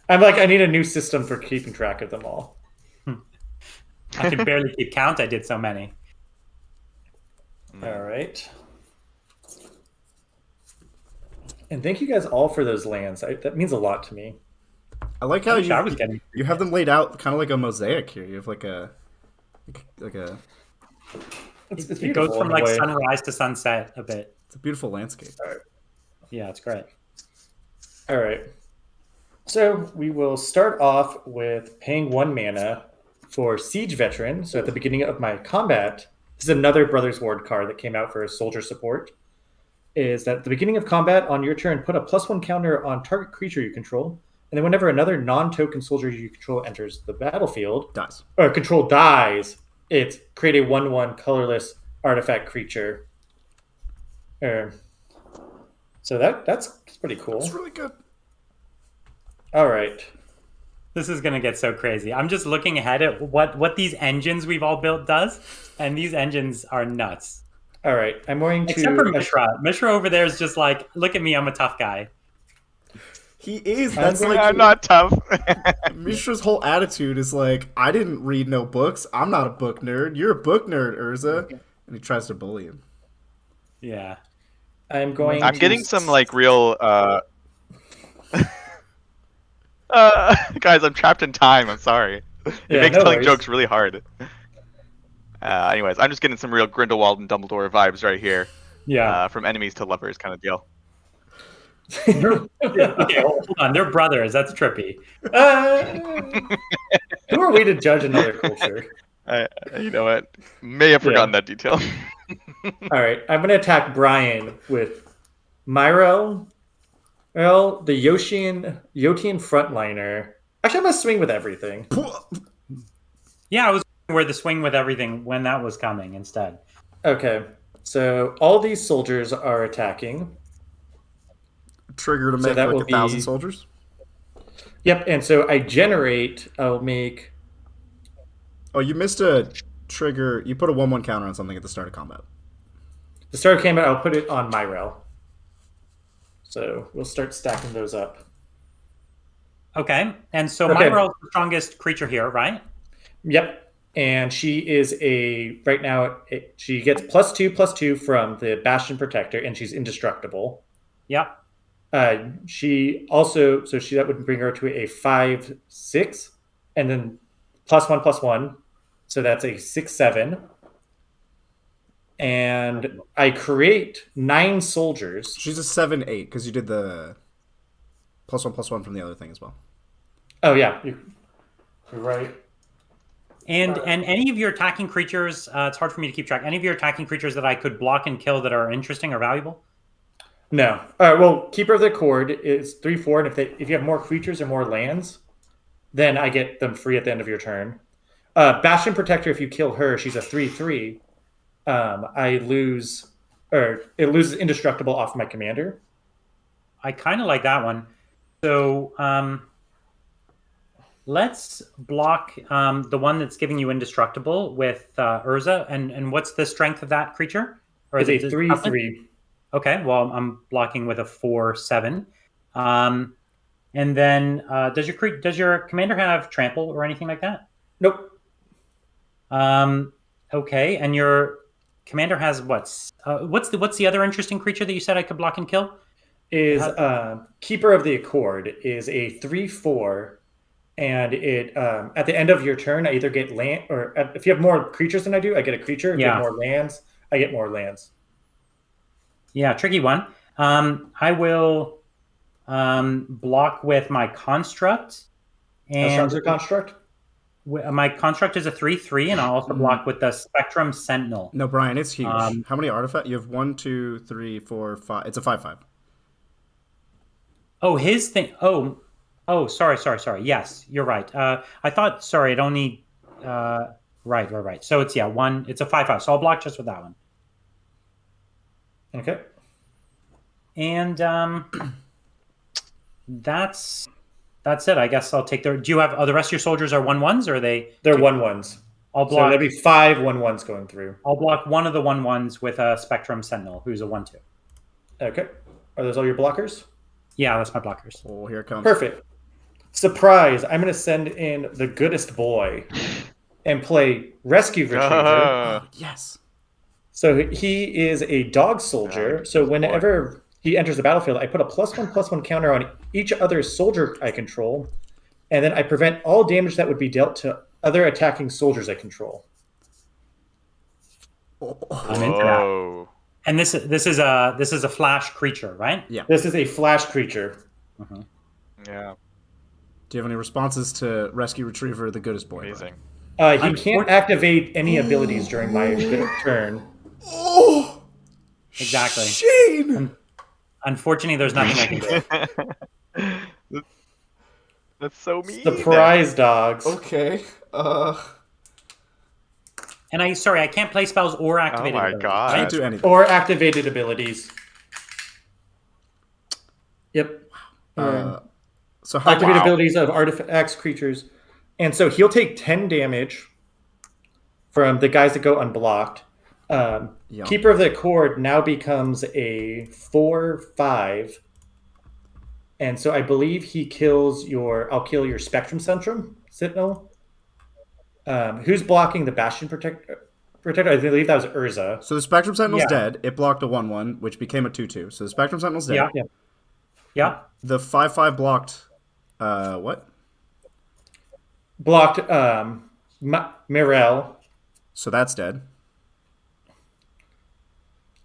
I need a new system for keeping track of them all. I can barely keep count. I did so many. All right. And thank you guys all for those lands. That means a lot to me. I like how I wish I was getting. you have them laid out kind of like a mosaic here. You have like a It's It beautiful goes from in a like way. sunrise to sunset a bit. it's a beautiful landscape. Yeah, it's great. All right. So we will start off with paying 1 mana for Siege Veteran. So at the beginning of my combat, this is another Brothers Ward card that came out for soldier support. Is that at the beginning of combat on your turn, put a +1 counter on target creature you control, and then whenever another non-token soldier you control enters the battlefield Dies. or control dies, it's create a 1/1 colorless artifact creature. So that's pretty cool. It's really good. All right. This is gonna get so crazy. I'm just looking ahead at what these engines we've all built does, and these engines are nuts. All right. I'm going to Except for Mishra. Mishra over there is just like, look at me, I'm a tough guy. He is. That's I'm like I'm not tough. Mishra's whole attitude is like, I didn't read no books. I'm not a book nerd. You're a book nerd, Urza. And he tries to bully him. Yeah. I'm going I'm to getting some like real. Guys, I'm trapped in time. I'm sorry. It Yeah, makes no telling worries. jokes really hard. Anyways, I'm just getting some real Grindelwald and Dumbledore vibes right here. Yeah. From enemies to lovers kind of deal. Okay, hold on. They're brothers. That's trippy. Who are we to judge another culture? You know what? May have forgotten that detail. All right, I'm going to attack Brian with Myrel, the Yotian frontliner. Actually, I'm going to swing with everything. Yeah, I was where the swing with everything when that was coming instead. Okay, so all these soldiers are attacking. Trigger to So make that like will 1,000 be- soldiers. Yep, and so I'll make. Oh, you missed a trigger. You put a 1/1 counter on something at the start of combat. The start of combat, I'll put it on Myrel. So we'll start stacking those up. Okay. And so Okay. Myrel is the strongest creature here, right? Yep. And she is right now, she gets +2/+2 from the Bastion Protector, and she's indestructible. Yep. That would bring her to a 5/6, and then +1/+1. So that's a 6/7. And I create 9 soldiers. She's a 7/8 because you did the +1/+1 from the other thing as well. Oh yeah, you're right. And any of your attacking creatures, it's hard for me to keep track. Any of your attacking creatures that I could block and kill that are interesting or valuable? No. Well, Keeper of the Cord is 3/4, and if you have more creatures or more lands, then I get them free at the end of your turn. Bastion Protector, if you kill her, she's a 3/3. It loses indestructible off my commander. I kind of like that one. So let's block the one that's giving you indestructible with Urza. And what's the strength of that creature? Or It's is a it 3/3. Okay, well, I'm blocking with a 4/7. And then does your commander have trample or anything like that? Nope. Okay, and your commander has what's the other interesting creature that you said I could block and kill? Is Keeper of the Accord is a 3/4, and it at the end of your turn, I either get land, or if you have more creatures than I do, I get a creature. If you have more lands, I get more lands. Yeah, tricky one. I will block with my construct. How strong is your construct? My construct is a 3/3, and I'll also block with the Spectrum Sentinel. No, Brian, it's huge. How many artifacts? You have 1, 2, 3, 4, 5. It's a 5/5. Oh, his thing. Oh, sorry. Yes, you're right. I thought, sorry, it only. Right. So it's one. It's a 5/5. So I'll block just with that one. Okay. And that's it. I guess I'll take their. Do you have the rest of your soldiers are 1/1s, or are they? They're 1/1s. I'll block. So there'll be 5 1/1s going through. I'll block one of the 1/1s with a Spectrum Sentinel, who's a 1/2. Okay. Are those all your blockers? Yeah, that's my blockers. Oh, here it comes. Perfect. Surprise! I'm going to send in the goodest boy and play Rescue Retriever. Yes. So he is a dog soldier. So whenever he enters the battlefield, I put a +1/+1 counter on each other soldier I control, and then I prevent all damage that would be dealt to other attacking soldiers I control. I'm into that. And this is a flash creature, right? Yeah. This is a flash creature. Mm-hmm. Yeah. Do you have any responses to Rescue Retriever, the goodest boy? Amazing. He can't activate any abilities during my turn. Oh, Exactly. Shane! Unfortunately, there's nothing I can do. That's so mean. Surprise, dogs. Okay. And I can't play spells or activate. Oh my abilities, God. Can't right? do anything. Or activated abilities. Yep. So how Activate abilities of artifacts, creatures. And so he'll take 10 damage from the guys that go unblocked. Keeper of the Accord now becomes a 4/5. And so I believe he kills I'll kill your Spectrum Sentinel. Who's blocking the Bastion Protector? I believe that was Urza. So the Spectrum Sentinel's dead. It blocked a 1/1, which became a 2/2. So the Spectrum Sentinel's dead. Yeah. The 5/5 blocked. What? Blocked Myrel. So that's dead.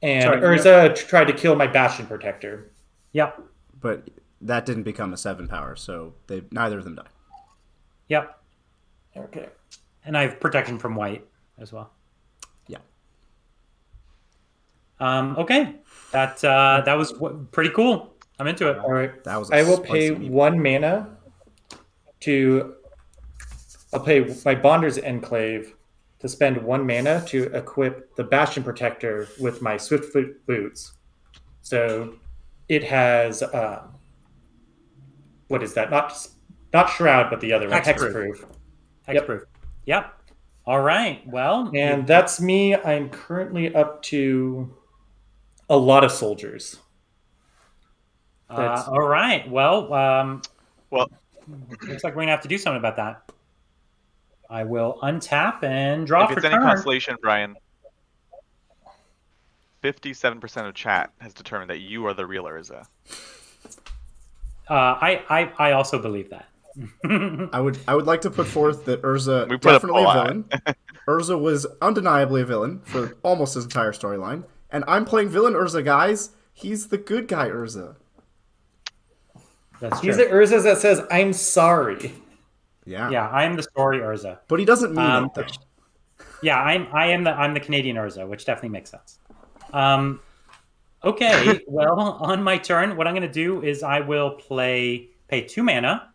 And Sorry, Urza tried to kill my Bastion Protector. Yep. But that didn't become a 7 power, so neither of them died. Yep. Okay. And I have protection from white as well. Yeah. Okay. That was pretty cool. I'm into it. All right. That was. I will pay 1 mana I'll pay my Bonder's Enclave to spend 1 mana to equip the Bastion Protector with my Swiftfoot Boots. So it has what is that? Not Shroud, but the other one, Hexproof. Hexproof. Yep. All right. Well, and that's me. I'm currently up to a lot of soldiers. All right. Well, Looks like we're gonna have to do something about that. I will untap and draw If for it's any turn. consolation, Brian, 57% of chat has determined that you are the real Urza. I also believe that. I would like to put forth that Urza We put a definitely poll a out. villain. Urza was undeniably a villain for almost his entire storyline, and I'm playing villain Urza, guys. He's the good guy Urza. That's He's true. the Urzas that says, I'm sorry. Yeah. Yeah, I am the story Urza. But he doesn't mean it though. Yeah, I'm the Canadian Urza, which definitely makes sense. Okay, well, on my turn, what I'm going to do is I will pay 2 mana,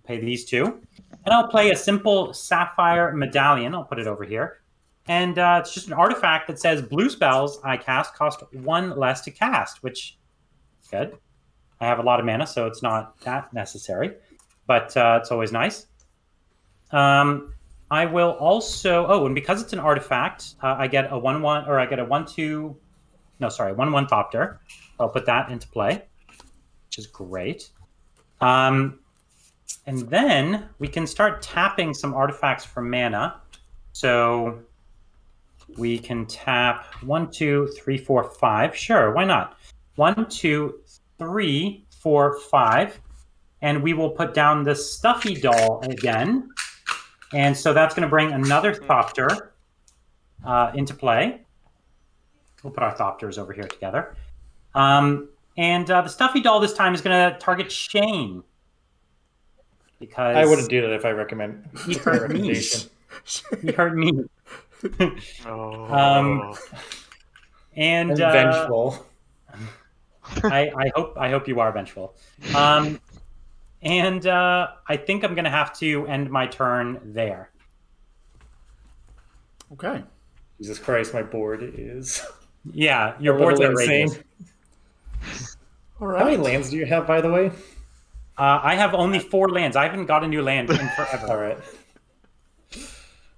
pay these 2, and I'll play a simple Sapphire Medallion. I'll put it over here. And it's just an artifact that says blue spells I cast cost 1 less to cast, which is good. I have a lot of mana, so it's not that necessary, but it's always nice. I will also... Oh, and because it's an artifact, I get a 1/1, or I get a 1/2... No, sorry, 1/1 Thopter. I'll put that into play, which is great. And then we can start tapping some artifacts for mana. So we can tap 1, 2, 3, 4, 5. Sure, why not? 1, 2, 3, 4, 5. And we will put down the Stuffy Doll again. And so that's going to bring another Thopter into play. We'll put our Thopters over here together. And the Stuffy Doll this time is going to target Shane. Because I wouldn't do that if I recommend He my hurt me. recommendation. He hurt me. Oh. And I'm vengeful. I hope you are vengeful. And I think I'm going to have to end my turn there. Okay. Jesus Christ, my board is Yeah, your a board's little outrageous. All How many right. lands do you have, by the way? I have only 4 lands. I haven't got a new land in forever. All right.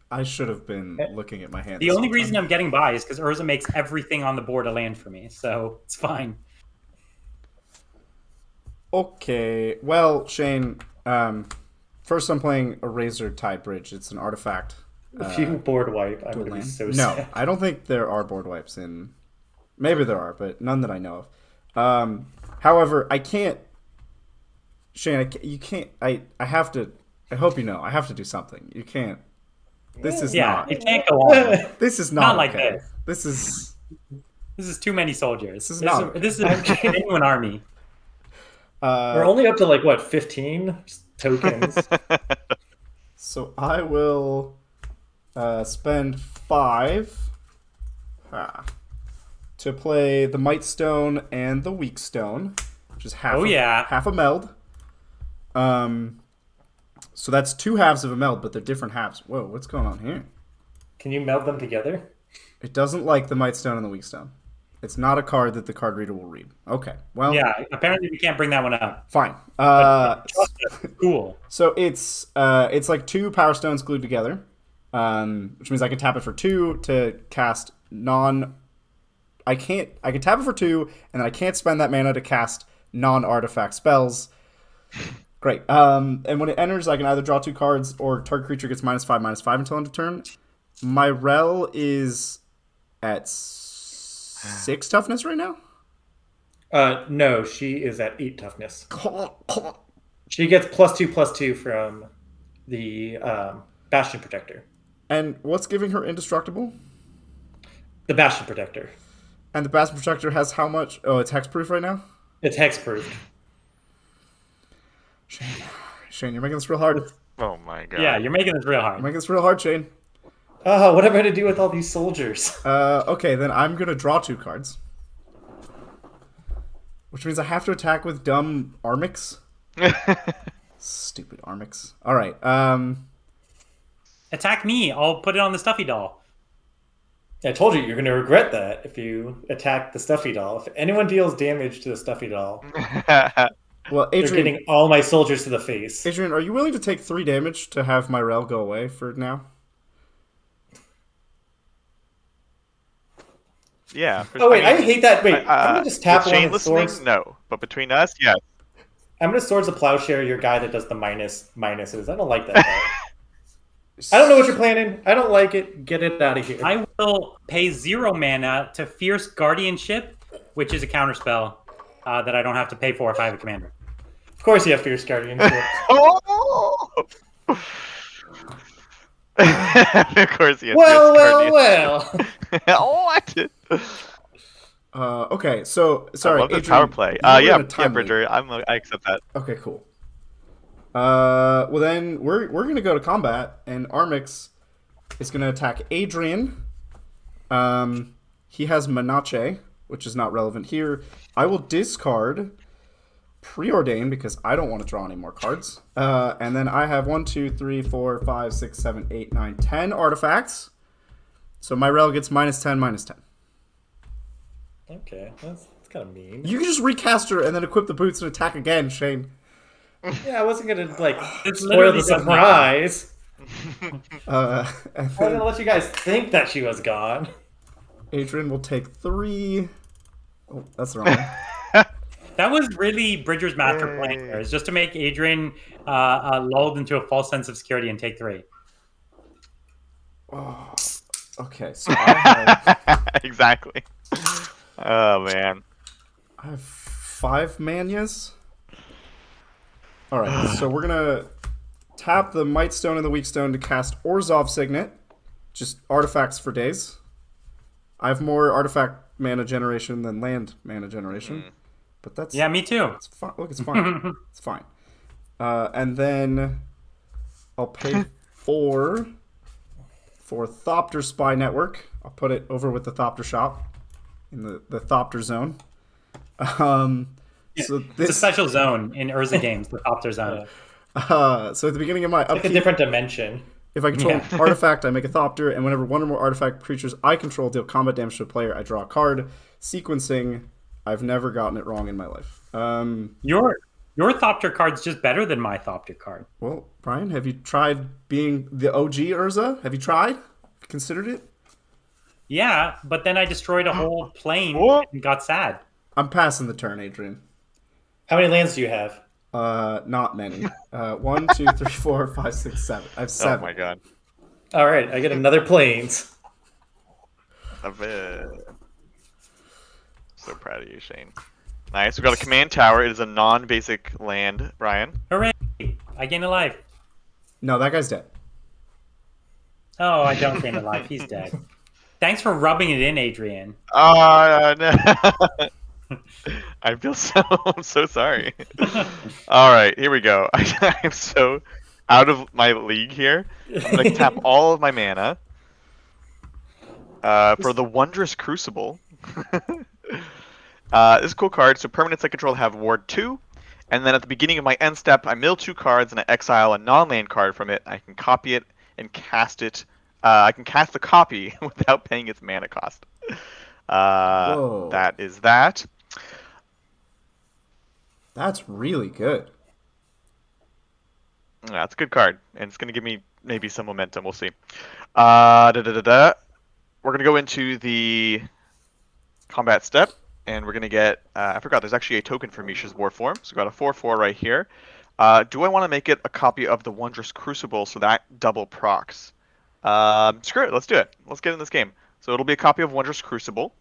I should have been looking at my hand. The only reason I'm getting by is because Urza makes everything on the board a land for me, so it's fine. Okay. Well, Shane, first I'm playing a Razor Tide Bridge. It's an artifact. If you board wipe, I'm to a going to be land. so No, sad. I don't think there are board wipes in. Maybe there are, but none that I know of. However, I can't. Shane, you can't. I have to. I hope you know. I have to do something. You can't. This is Yeah, not. it can't go on. This is not not like okay. this. This is. This is too many soldiers. This is not okay. This is a genuine army. We're only up to like, what, 15 tokens? So I will spend 5 to play the Might Stone and the Weak Stone, which is half. Oh, yeah. Half a meld. So that's 2 halves of a meld, but they're different halves. Whoa, what's going on here? Can you meld them together? It doesn't like the Might Stone and the Weak Stone. It's not a card that the card reader will read. Okay, well, Yeah, apparently we can't bring that one up. fine. Cool. So it's like 2 Power Stones glued together, which means I can tap it for 2 to cast I can tap it for 2, and then I can't spend that mana to cast non-artifact spells. Great. And when it enters, I can either draw 2 cards or target creature gets -5/-5 until end of turn. Myrel is at 6 toughness right now. No, she is at 8 toughness. She gets +2/+2 from the Bastion Protector. And what's giving her indestructible? The Bastion Protector. And the Bastion Protector has how much? Oh, it's hexproof right now? It's hexproof. Shane, you're making this real hard. Oh my god. Yeah, you're making this real You're hard. making this real hard, Shane. What am I to do with all these soldiers? Okay, then I'm going to draw 2 cards. Which means I have to attack with dumb Armix. Stupid Armix. Alright, Attack me. I'll put it on the Stuffy Doll. I told you, you're going to regret that if you attack the Stuffy Doll. If anyone deals damage to the Stuffy Doll, well, they're Adrian, getting all my soldiers to the face. Adrian, are you willing to take 3 damage to have Myrel go away for now? Yeah. Oh, wait, I mean, hate that. Wait, I'm going to just tap with one Shane of the listening, swords. no. But between us, yes. I'm gonna Swords of Plowshare your guy that does the minuses. I don't like that guy. I don't know what you're planning. I don't like it. Get it out of here. I will pay 0 mana to Fierce Guardianship, which is a counterspell that I don't have to pay for if I have a commander. Of course you have Fierce Guardianship. Oh! Of course, yes. well. Oh, what? Okay, so sorry. I love the Adrian, power play. you were in Yeah, a time lead. Bridger. I accept that. Okay, cool. Well then we're gonna go to combat, and Armix is gonna attack Adrian. He has Manache, which is not relevant here. I will discard Preordain because I don't want to draw any more cards. And then I have 1, 2, 3, 4, 5, 6, 7, 8, 9, 10 artifacts. So Myrel gets -10, -10. Okay, that's kind of mean. You can just recast her and then equip the boots and attack again, Shane. Yeah, I wasn't gonna It's spoil literally the doesn't surprise. And I was then gonna let you guys think that she was gone. Adrian will take 3. Oh, that's the wrong one. That was really Bridger's master plan here, is just to make Adrian lulled into a false sense of security and take 3. Oh, okay, so I Exactly. Oh man. have 5 Manias. Alright, so we're gonna tap the Might Stone and the Weak Stone to cast Orzhov Signet. Just artifacts for days. I have more artifact mana generation than land mana generation. But that's Yeah, me too. it's fine. Look, it's fine. It's fine. And then I'll pay 4 for Thopter Spy Network. I'll put it over with the Thopter shop in the Thopter zone. So It's a this special zone in Urza games, the Thopter zone. so at the beginning of my Like a upkeep, different dimension. if I control Yeah. an artifact, I make a Thopter, and whenever one or more artifact creatures I control deal combat damage to a player, I draw a card. Sequencing, I've never gotten it wrong in my life. Your Thopter card's just better than my Thopter card. Well, Brian, have you tried being the OG Urza? Have you tried? Considered it? Yeah, but then I destroyed a whole plane What? and got sad. I'm passing the turn, Adrian. How many lands do you have? Not many. 1, 2, 3, 4, 5, 6, 7. I have 7. Oh my god. All right, I get another planes. A bit. So proud of you, Shane. Nice. We got a command tower. It is a non-basic land, Brian. Hooray! I gain a life. No, that guy's dead. Oh, I don't gain a life. He's dead. Thanks for rubbing it in, Adrian. Oh no. I feel I'm so sorry. All right, here we go. I'm so out of my league here. I'm gonna tap all of my mana for the Wondrous Crucible. This is a cool card. So permanents I control have Ward 2, and then at the beginning of my end step, I mill 2 cards and I exile a non-land card from it. I can copy it and cast it. I can cast the copy without paying its mana cost. Whoa. That is that. That's really good. Yeah, it's a good card, and it's going to give me maybe some momentum. We'll see. We're going to go into the combat step, and we're going to get... I forgot, there's actually a token for Mishra's War Form. So we've got a 4/4 right here. Do I want to make it a copy of the Wondrous Crucible so that double procs? Screw it, let's do it. Let's get in this game. So it'll be a copy of Wondrous Crucible,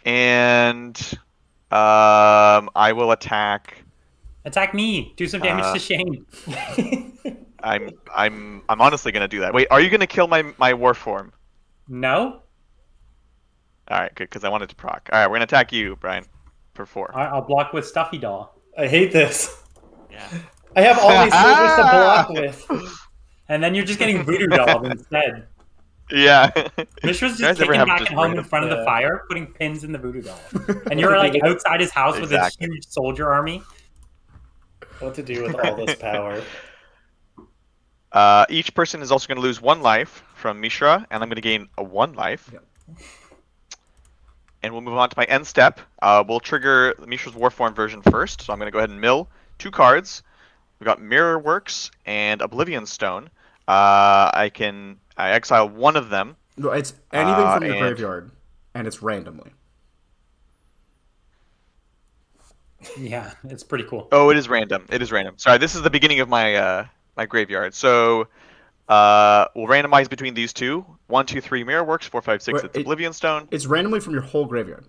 and I will attack... Attack me. Do some damage to Shane. I'm honestly gonna do that. Wait, are you gonna kill my war form? No? All right, good, because I wanted to proc. All right, we're gonna attack you, Brian, for 4. I'll block with Stuffy Doll. I hate this. Yeah. I have all these soldiers to block with. And then you're just getting Voodoo Doll instead. Yeah. Mishra's You guys just ever kicking have back just at home in random- front of the Yeah. fire, putting pins in the Voodoo Doll. And you're like outside his house with Exactly. this huge soldier army. What to do with all this power? Each person is also gonna lose 1 life from Mishra, and I'm gonna gain a 1 life. Yep. And we'll move on to my end step. We'll trigger Mishra's Warform version first, so I'm gonna go ahead and mill 2 cards. We've got Mirror Works and Oblivion Stone. I exile 1 of them. No, it's anything from your and- graveyard, and it's randomly. Yeah, it's pretty cool. Oh, it is random. It is random. Sorry, this is the beginning of my my graveyard. So we'll randomize between these two. 1, 2, 3 mirror works. 4, 5, 6. Wait, It's Oblivion Stone. It's randomly from your whole graveyard.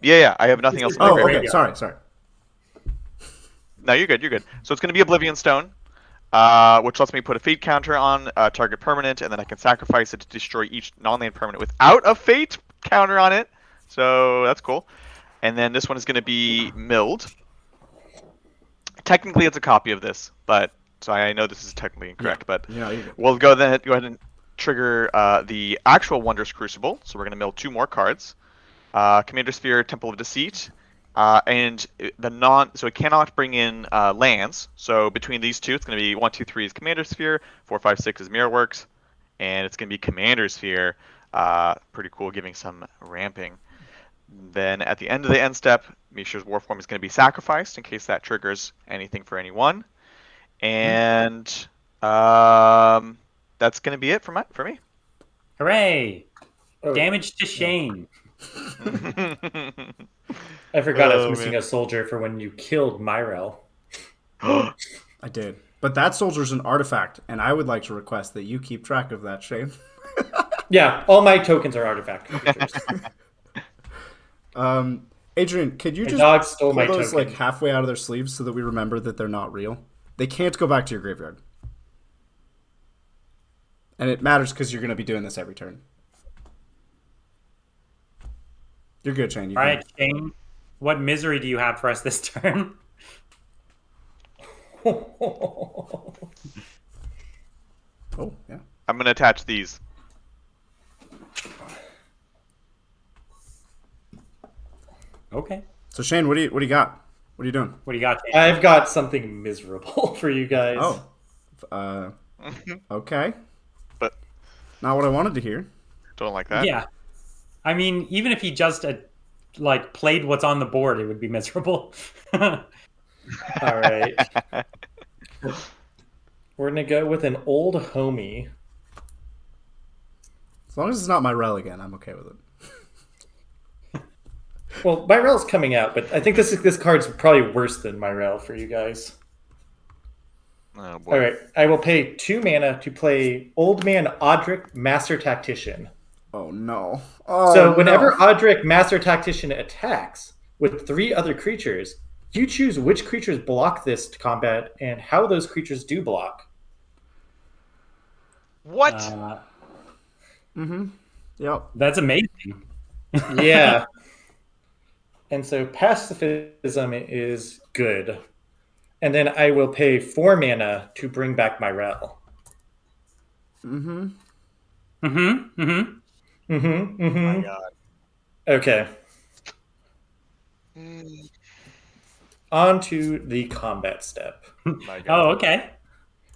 Yeah. I have nothing else in my Oh, graveyard. okay. Sorry. No, you're good. You're good. So it's going to be Oblivion Stone, which lets me put a fate counter on a target permanent, and then I can sacrifice it to destroy each non-land permanent without a fate counter on it. So that's cool. And then this one is going to be milled. Technically, it's a copy of this, but so I know this is technically incorrect, but Yeah, you're good. we'll go ahead and trigger the actual Wondrous Crucible. So we're going to mill 2 more cards. Commander Sphere, Temple of Deceit, and so it cannot bring in lands. So between these two, it's going to be 1, 2, 3 is Commander Sphere, 4, 5, 6 is Mirrorworks, and it's going to be Commander Sphere. Pretty cool, giving some ramping. Then at the end of the end step, Mishra's Warform is going to be sacrificed in case that triggers anything for anyone. And that's going to be it for me. Hooray! Oh, Damage to Shane. I forgot I was Oh, missing man. a soldier for when you killed Myrel. I did. But that soldier's an artifact, and I would like to request that you keep track of that, Shane. Yeah, all my tokens are artifact creatures. Adrian, could you My just dog stole pull my those token. like halfway out of their sleeves so that we remember that they're not real? They can't go back to your graveyard. And it matters because you're going to be doing this every turn. You're good, Shane. You All can- right, Shane. What misery do you have for us this turn? Oh, yeah. I'm going to attach these. Okay. So Shane, what do you got? What are you doing? What do you got, Shane? I've got something miserable for you guys. Oh, okay. But Not what I wanted to hear. don't like that. Yeah. I mean, even if he just like played what's on the board, it would be miserable. All right. We're going to go with an old homie. As long as it's not Myrel again, I'm okay with it. Well, Myrel's coming out, but I think this card's probably worse than Myrel for you guys. Oh boy. All right. I will pay 2 mana to play Old Man Odric, Master Tactician. Oh no. Oh, So whenever no. Odric, Master Tactician attacks with 3 other creatures, you choose which creatures block this combat and how those creatures do block. What? Yep. That's amazing. Yeah. And so pacifism is good. And then I will pay 4 mana to bring back Myrel. Mm-hmm. Mm-hmm. Mm-hmm. Oh my Mm-hmm. god. Okay. On to the combat step. My god. Oh, okay.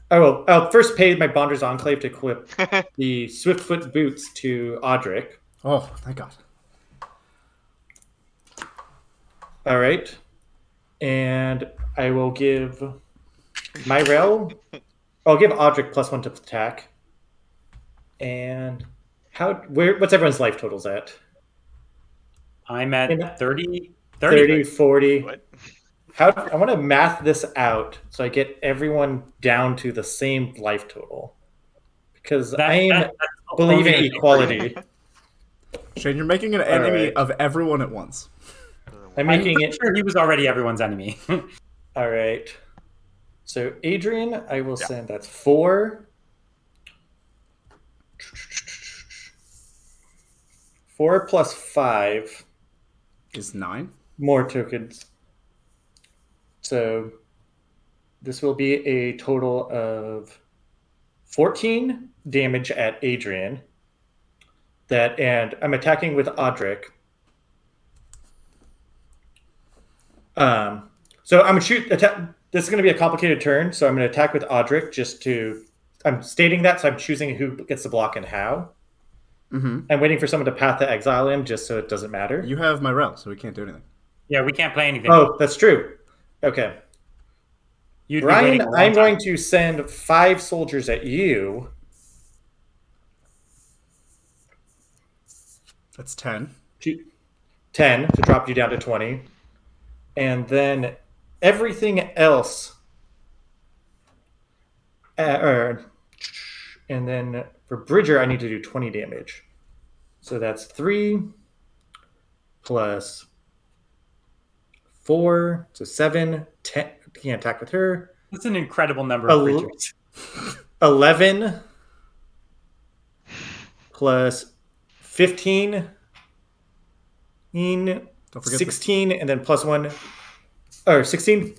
I'll first pay my Bonder's Enclave to equip the Swiftfoot Boots to Odric. Oh, thank God. All right. And I will give Myrel. I'll give Odric +1 to attack. And what's everyone's life totals at? I'm at 30. 30, 40. What? I want to math this out so I get everyone down to the same life total. Because I believe in equality. Shane, you're making an enemy right. of everyone at once. I'm making I'm it. sure he was already everyone's enemy. All right. So Adrian, I will send. That's 4. 4 plus 5 Is 9? more tokens. So this will be a total of 14 damage at Adrian. And I'm attacking with Odric. So I'm gonna shoot. This is going to be a complicated turn, so I'm going to attack with Odric. I'm stating that, so I'm choosing who gets the block and how. Mm-hmm. I'm waiting for someone to Path to Exile him, just so it doesn't matter. You have Myrel, so we can't do anything. Yeah, we can't play anything. Oh, that's true. Okay, You'd be Ryan, waiting a long I'm time. going to send 5 soldiers at you. That's 10. 10 to drop you down to 20. And then everything else. And then for Bridger, I need to do 20 damage. So that's 3 plus 4, so 7, 10. Can't attack with her. That's an incredible number of creatures. 11 plus 15, Don't forget 16, and then plus 1, or 16.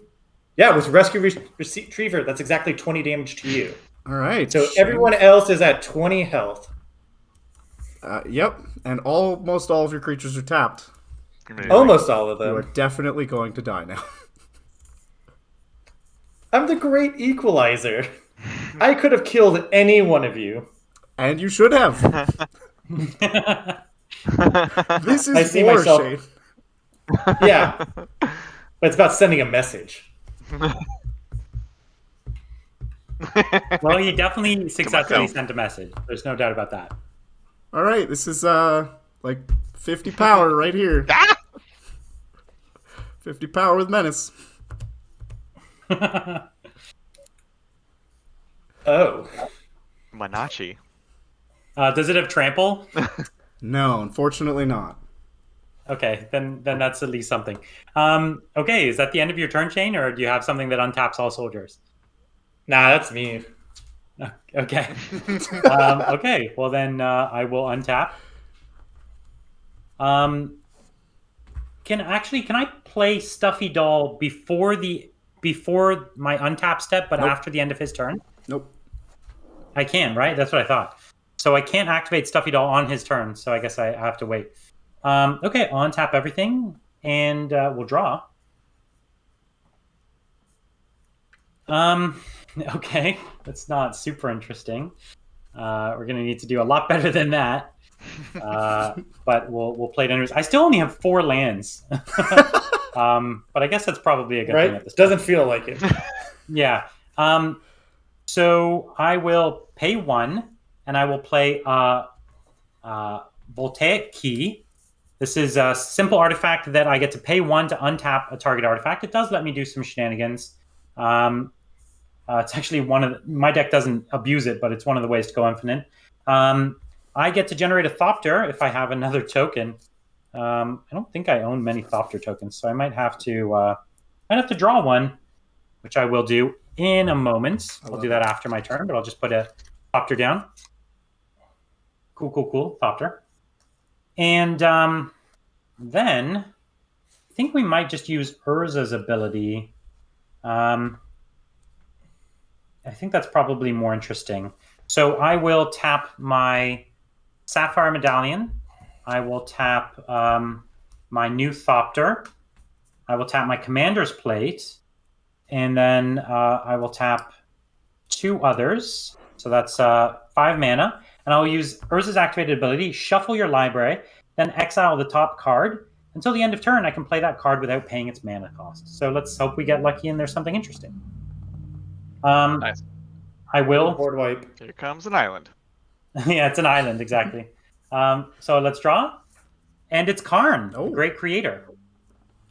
Yeah, with Rescue Retriever, that's exactly 20 damage to you. All right. So everyone else is at 20 health. Yep, and almost all of your creatures are tapped. Almost all of You are them. definitely going to die now. I'm the great equalizer. I could have killed any one of you. And you should have. This I is see war, myself- Shane. Yeah. But it's about sending a message. Well, he definitely successfully myself. sent a message. There's no doubt about that. All right, this is like 50 power right here. Ah! 50 power with menace. Oh. Manachi. Does it have trample? No, unfortunately not. Okay, then that's at least something. Okay, is that the end of your turn, Shane, or do you have something that untaps all soldiers? Nah, that's me. Okay. Okay, well then I will untap. Can I play Stuffy Doll before my untap step, but Nope. after the end of his turn? Nope. I can, right? That's what I thought. So I can't activate Stuffy Doll on his turn, so I guess I have to wait. Okay, I'll untap everything, and we'll draw. Okay, that's not super interesting. We're gonna need to do a lot better than that. But we'll play it anyways. I still only have 4 lands. But I guess that's probably a good thing at Right? this point. Doesn't feel like it. Yeah. So I will pay 1, and I will play Voltaic Key. This is a simple artifact that I get to pay 1 to untap a target artifact. It does let me do some shenanigans. It's actually my deck doesn't abuse it, but it's one of the ways to go infinite. I get to generate a Thopter if I have another token. I don't think I own many Thopter tokens, so I might have to draw one, which I will do in a moment. I'll do that after my turn, but I'll just put a Thopter down. Cool, Thopter. And then I think we might just use Urza's ability. I think that's probably more interesting. So I will tap my Sapphire Medallion. I will tap my new Thopter. I will tap my Commander's Plate. And then I will tap 2 others. So that's 5 mana. And I'll use Urza's activated ability, shuffle your library, then exile the top card. Until the end of turn, I can play that card without paying its mana cost. So let's hope we get lucky and there's something interesting. Nice. I will. Board wipe. Here comes an island. Yeah, it's an island, exactly. So let's draw. And it's Karn, Oh. great creator.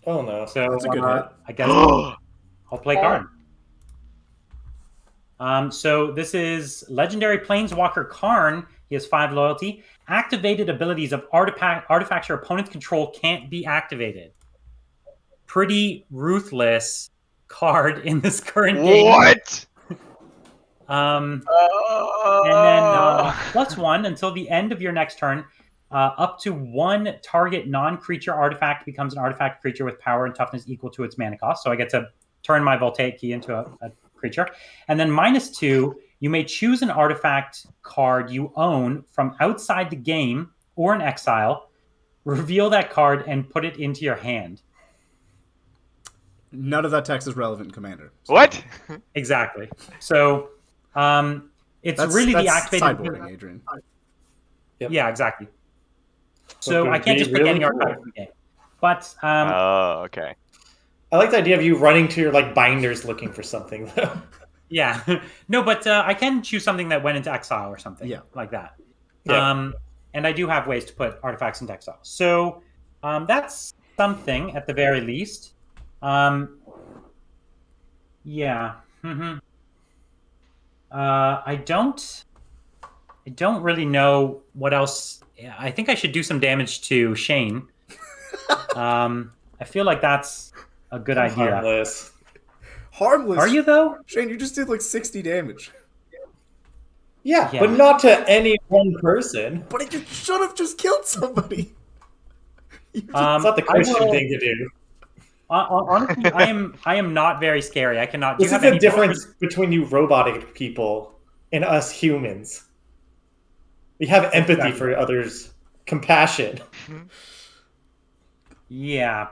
Oh no. So That's a good hit. I guess I'll play Karn. So this is Legendary Planeswalker Karn. He has 5 loyalty. Activated abilities of artifacts your opponent's control can't be activated. Pretty ruthless card in this current game. What? And then +1 until the end of your next turn. Up to 1 target non-creature artifact becomes an artifact creature with power and toughness equal to its mana cost. So I get to turn my Voltaic Key into a creature. And then -2, you may choose an artifact card you own from outside the game or in exile, reveal that card, and put it into your hand. None of that text is relevant, Commander. So What? Exactly. So it's really the activated... sideboarding, Adrian. Yep. Yeah, exactly. So So it I would can't be just pick really any cool. artifact from the game. But Oh, okay. I like the idea of you running to your binders looking for something though. yeah. No, but I can choose something that went into exile or something like that. Yeah. And I do have ways to put artifacts into exile. So that's something at the very least. Yeah. I don't really know what else. Yeah, I think I should do some damage to Shane. I feel like that's a good idea. Harmless. Harmless. Are you though? Shane, you just did like 60 damage. Yeah, Yeah. but not to any one person. But it should have just killed somebody. It's not the Christian thing to do. Honestly, I am not very scary. I cannot. Do This you is have the any difference between you robotic people and us humans. We have empathy for others, compassion. Yeah.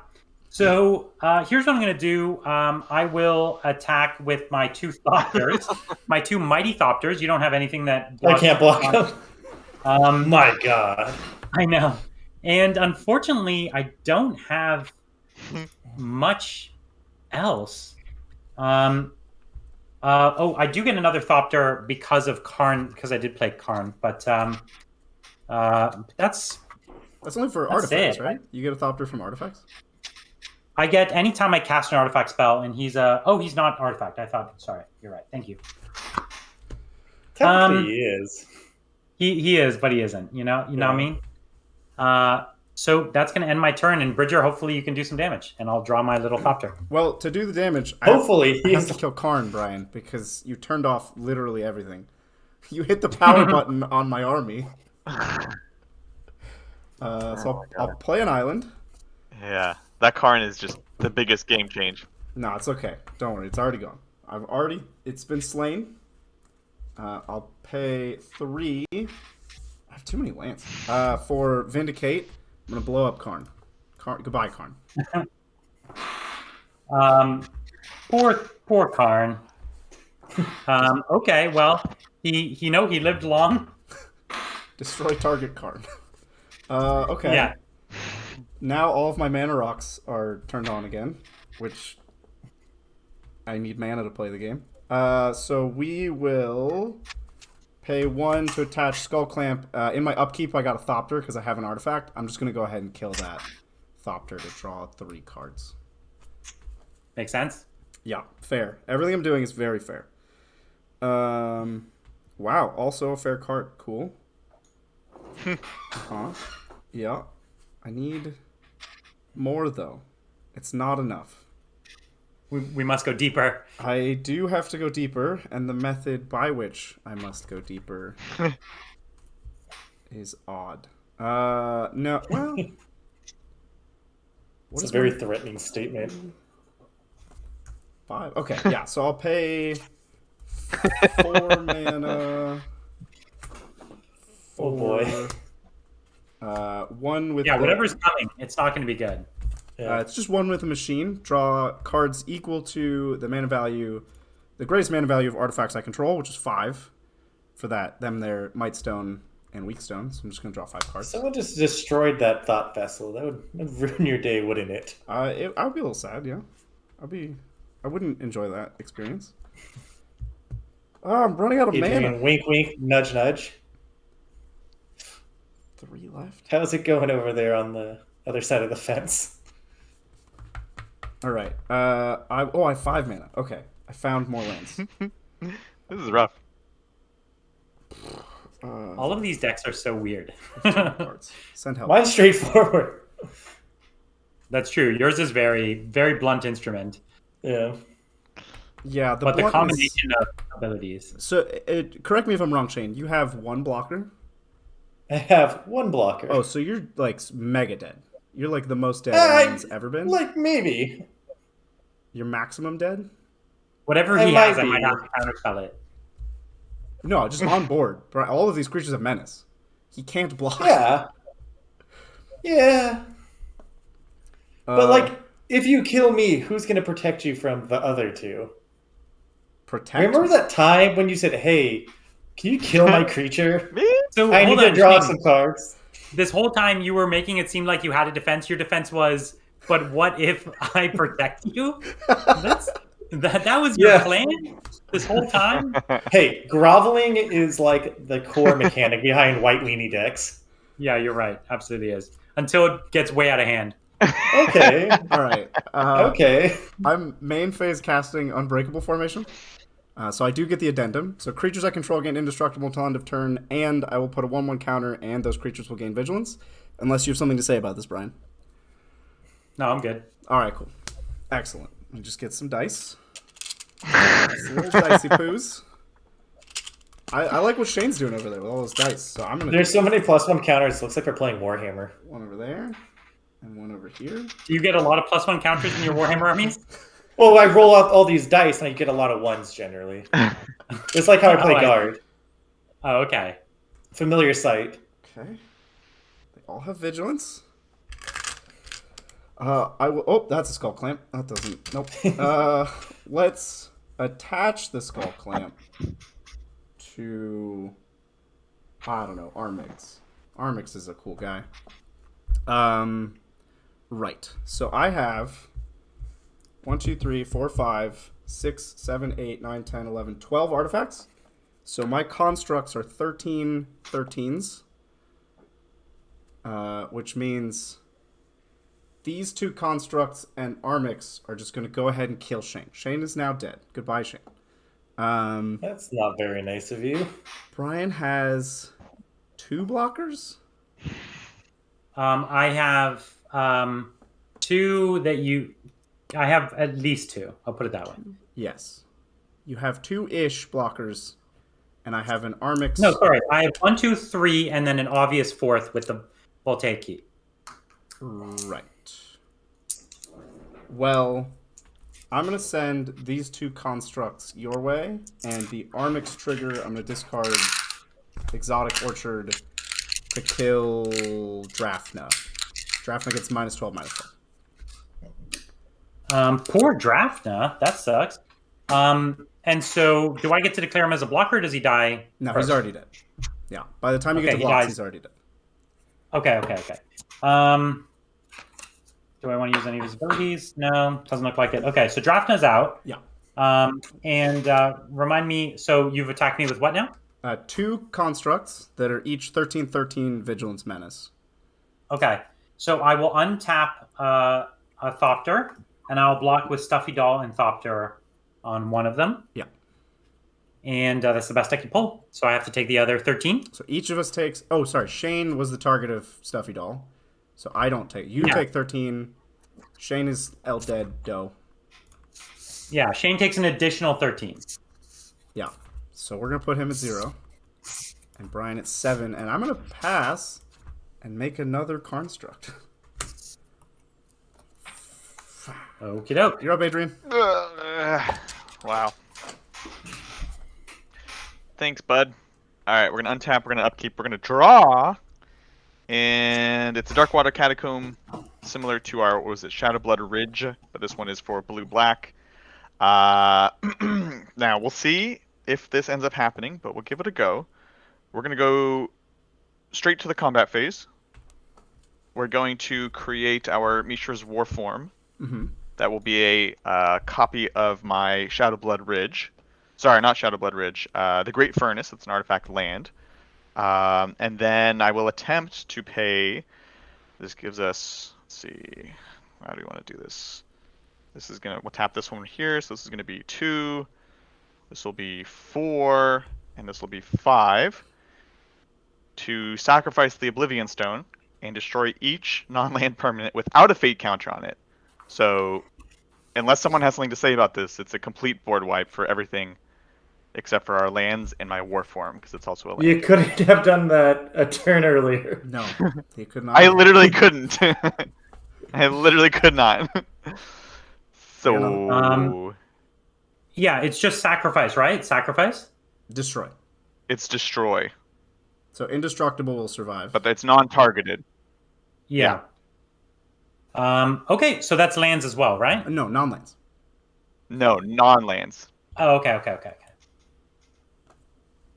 So here's what I'm going to do. I will attack with my 2 Thopters, my 2 Mighty Thopters. You don't have anything that I can't block them. My God. I know. And unfortunately, I don't have much else. I do get another Thopter because of Karn, because I did play Karn. But that's only for artifacts, right? You get a Thopter from artifacts? I get anytime I cast an artifact spell, and he's he's not artifact. I thought. Sorry, you're right. Thank you. Technically, he is. He is, but he isn't. You know what I mean. So that's going to end my turn, and Bridger, hopefully you can do some damage, and I'll draw my little Thopter. Well, to do the damage, hopefully I have to kill Karn, Brian, because you turned off literally everything. You hit the power button on my army. So I'll play an island. Yeah, that Karn is just the biggest game change. No, it's okay. Don't worry, it's already gone. It's been slain. I'll pay 3. I have too many lands. For Vindicate, I'm gonna blow up Karn. Goodbye, Karn. Poor Karn. Okay, well, he lived long. Destroy target Karn. Okay. Yeah. Now all of my mana rocks are turned on again, which I need mana to play the game. So we will pay 1 to attach Skull Clamp. In my upkeep, I got a Thopter because I have an artifact. I'm just going to go ahead and kill that Thopter to draw 3 cards. Makes sense? Yeah, fair. Everything I'm doing is very fair. Wow, also a fair card. Cool. Yeah. I need more, though. It's not enough. We must go deeper. I do have to go deeper, and the method by which I must go deeper is odd. No, well... It's a very threatening statement. 5. Okay, yeah, so I'll pay 4 mana. Oh boy. 1 with... Yeah, whatever's coming, it's not going to be good. It's just 1 with a machine. Draw cards equal to the mana value, the greatest mana value of artifacts I control, which is 5. For that, their Might Stone and Weak Stone. So I'm just going to draw 5 cards. Someone just destroyed that thought vessel. That would ruin your day, wouldn't it? I would be a little sad, yeah. I wouldn't enjoy that experience. Oh, I'm running out of mana. Wink, wink, nudge, nudge. 3 left. How's it going over there on the other side of the fence? All right. I have 5 mana. Okay, I found more lands. This is rough. All of these decks are so weird. Cards. Send help. Mine's straightforward. That's true. Yours is very, very blunt instrument. Yeah. Yeah, but the combination of abilities. So, correct me if I'm wrong, Shane. You have 1 blocker? I have 1 blocker. Oh, so you're like mega dead. You're like the most dead anyone's ever been? Like, maybe. You're maximum dead? Whatever he has, I might have to counterspell it. No, just on board. All of these creatures have menace. He can't block. Yeah. Yeah. But, like, if you kill me, who's going to protect you from the other 2? Remember that time when you said, hey, can you kill my creature? Me? So, I need to draw some cards. This whole time you were making it seem like you had a defense. Your defense was, but what if I protect you? That was your plan this whole time? Hey, groveling is like the core mechanic behind white weenie decks. Yeah, you're right. Absolutely is. Until it gets way out of hand. Okay. All right. Okay. I'm main phase casting Unbreakable Formation. So I do get the addendum. So creatures I control gain indestructible until end of turn, and I will put a 1/1 counter, and those creatures will gain vigilance. Unless you have something to say about this, Brian. No, I'm good. All right, cool. Excellent. Let me just get some dice. Some little dicey poos. I like what Shane's doing over there with all those dice. So I'm gonna There's so many +1 counters. Looks like we're playing Warhammer. one over there and one over here. Do you get a lot of +1 counters in your Warhammer armies? Well, I roll out all these dice and I get a lot of ones generally. It's like how I play Oh, guard. Oh, okay. Familiar sight. Okay. They all have vigilance. I will. Oh, that's a skull clamp. That doesn't. Nope. Let's attach the skull clamp to. I don't know. Armix. Armix is a cool guy. Right. So I have 1, 2, 3, 4, 5, 6, 7, 8, 9, 10, 11, 12 artifacts. So my constructs are 13 13s, which means these two constructs and Armix are just going to go ahead and kill Shane. Shane is now dead. Goodbye, Shane. That's not very nice of you. Brian has 2 blockers. I have 2 that you. I have at least 2. I'll put it that way. Yes. You have 2-ish blockers, and I have an Armix. No, sorry. I have 1, 2, 3, and then an obvious 4th with the voltaic key. Right. Well, I'm going to send these 2 constructs your way, and the Armix trigger, I'm going to discard Exotic Orchard to kill Draftna. Draftna gets -12, -12. Poor Draftna. That sucks. And so, do I get to declare him as a blocker, or does he die? No, first? he's already dead. Yeah, by the time you Okay, get to he blocks, dies. he's already dead. Okay. Do I want to use any of his abilities? No, doesn't look like it. Okay, so Draftna's out. Yeah. And remind me, so you've attacked me with what now? 2 constructs that are each 13/13 Vigilance Menace. Okay, so I will untap a Thopter, and I'll block with Stuffy Doll and Thopter on one of them. Yeah. And that's the best I can pull. So I have to take the other 13. So each of us takes... Oh, sorry. Shane was the target of Stuffy Doll. So I don't take... You take 13. Shane is El Dead Doe. Yeah, Shane takes an additional 13. Yeah. So we're going to put him at 0. And Brian at 7. And I'm going to pass and make another construct. Okie doke. You're up, Adrian. Wow. Thanks, bud. All right, we're going to untap, we're going to upkeep, we're going to draw. And it's a Darkwater Catacomb, similar to our, what was it, Shadowblood Ridge, but this one is for blue-black. Now, we'll see if this ends up happening, but we'll give it a go. We're going to go straight to the combat phase. We're going to create our Mishra's War Form. Mm-hmm. That will be a copy of my Shadowblood Ridge. Sorry, not Shadowblood Ridge. The Great Furnace, it's an artifact land. And then I will attempt to pay. This gives us, let's see, how do we want to do this? This is we'll tap this one here, so this is gonna be 2. This will be 4, and this will be 5. To sacrifice the Oblivion Stone and destroy each non-land permanent without a fate counter on it. So, unless someone has something to say about this, it's a complete board wipe for everything except for our lands and my war form, because it's also a land. You couldn't have done that a turn earlier. No, he could not. I literally couldn't. I literally could not. So... yeah, it's just sacrifice, right? Sacrifice? Destroy. It's destroy. So indestructible will survive. But it's non-targeted. Yeah. Okay, so that's lands as well, right? No, non-lands. No, non-lands. Oh, okay. Okay.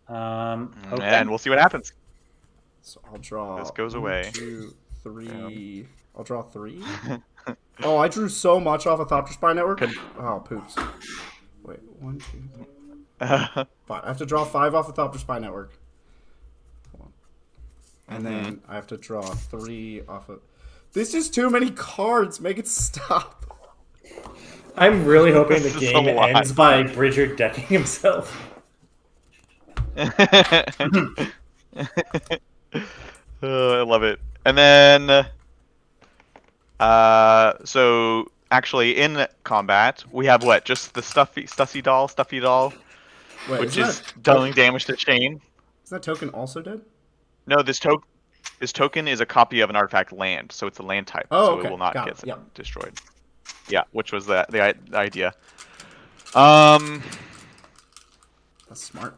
And we'll see what happens. So I'll draw. This goes away. 1, 2, 3. Yep. I'll draw 3. Oh, I drew so much off of Thopter Spy Network. Oh, poops. Wait, 1, 2, 3. 5. I have to draw 5 off of Thopter Spy Network. And then I have to draw 3 off of. This is too many cards. Make it stop. I'm really hoping the This is game a lot. ends by Bridger decking himself. I love it. And then, so actually in combat we have what? Just the Stuffy doll, Wait, which isn't is that, dealing damage to Shane. Isn't that token also dead? No, this token is a copy of an artifact land, so it's a land type, Oh, so okay. it will not Got get it. Yep. destroyed. Yeah, which was the idea. That's smart.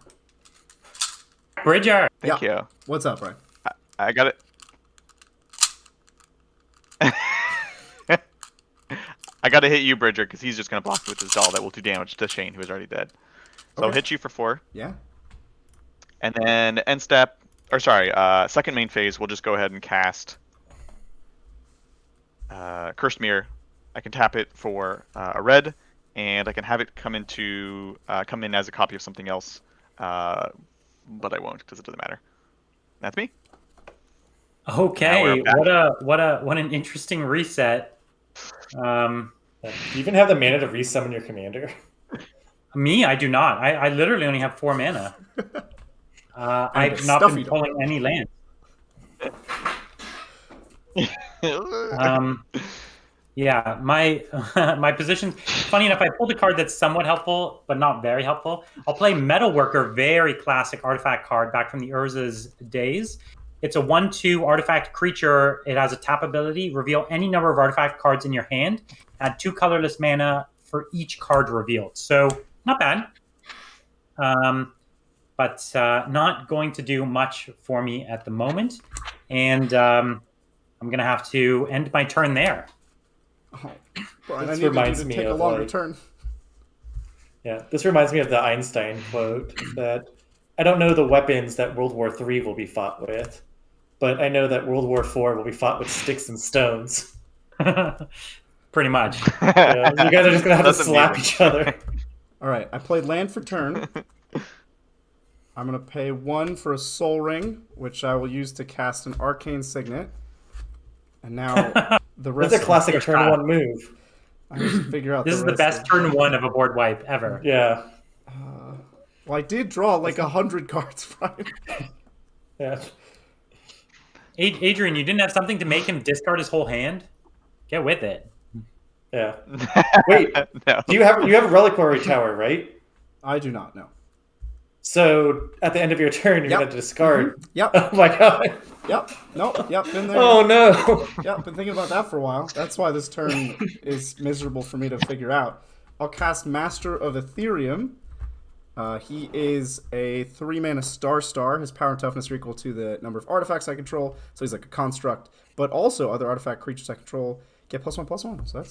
Bridger. Thank you. What's up, Brian? I got it. I gotta hit you, Bridger, because he's just gonna block with his doll that will do damage to Shane, who is already dead. So I'll Okay. hit you for 4, Yeah. and then end step, or sorry, second main phase, we'll just go ahead and cast Cursed Mirror. I can tap it for a red, and I can have it come in as a copy of something else, but I won't because it doesn't matter. That's me. Okay, Now what an interesting reset. Do you even have the mana to resummon your commander? Me, I do not. I literally only have 4 mana. I've not Stuffy been doll. pulling any land. Yeah, my my position. Funny enough, I pulled a card that's somewhat helpful, but not very helpful. I'll play Metalworker, very classic artifact card back from the Urza's days. It's a 1/2 artifact creature. It has a tap ability. Reveal any number of artifact cards in your hand. Add 2 colorless mana for each card revealed. So not bad, but not going to do much for me at the moment. And I'm gonna have to end my turn there. Oh, Brian, This I need reminds you to me take a of, longer like- turn. Yeah, this reminds me of the Einstein quote that I don't know the weapons that World War III will be fought with, but I know that World War IV will be fought with sticks and stones. Pretty much. Yeah, you guys are just gonna have to That's slap amazing. each other. All right, I played land for turn. I'm going to pay 1 for a Soul Ring, which I will use to cast an Arcane Signet. And now the rest. That's a classic turn 1 move. I need to figure out This is the rest best of- turn 1 of a board wipe ever. Yeah, Well, I did draw like 100 cards, Brian. yeah. Adrian, you didn't have something to make him discard his whole hand? Get with it. Yeah. Wait, No. you have Reliquary Tower, right? I do not know. So at the end of your turn, you're Yep. gonna discard. Yep, Oh my god! yep, nope, yep, been there. Oh no! Yep, been thinking about that for a while. That's why this turn is miserable for me to figure out. I'll cast Master of Ethereum. He is a 3-mana star. His power and toughness are equal to the number of artifacts I control, so he's like a construct. But also, other artifact creatures I control get +1/+1. So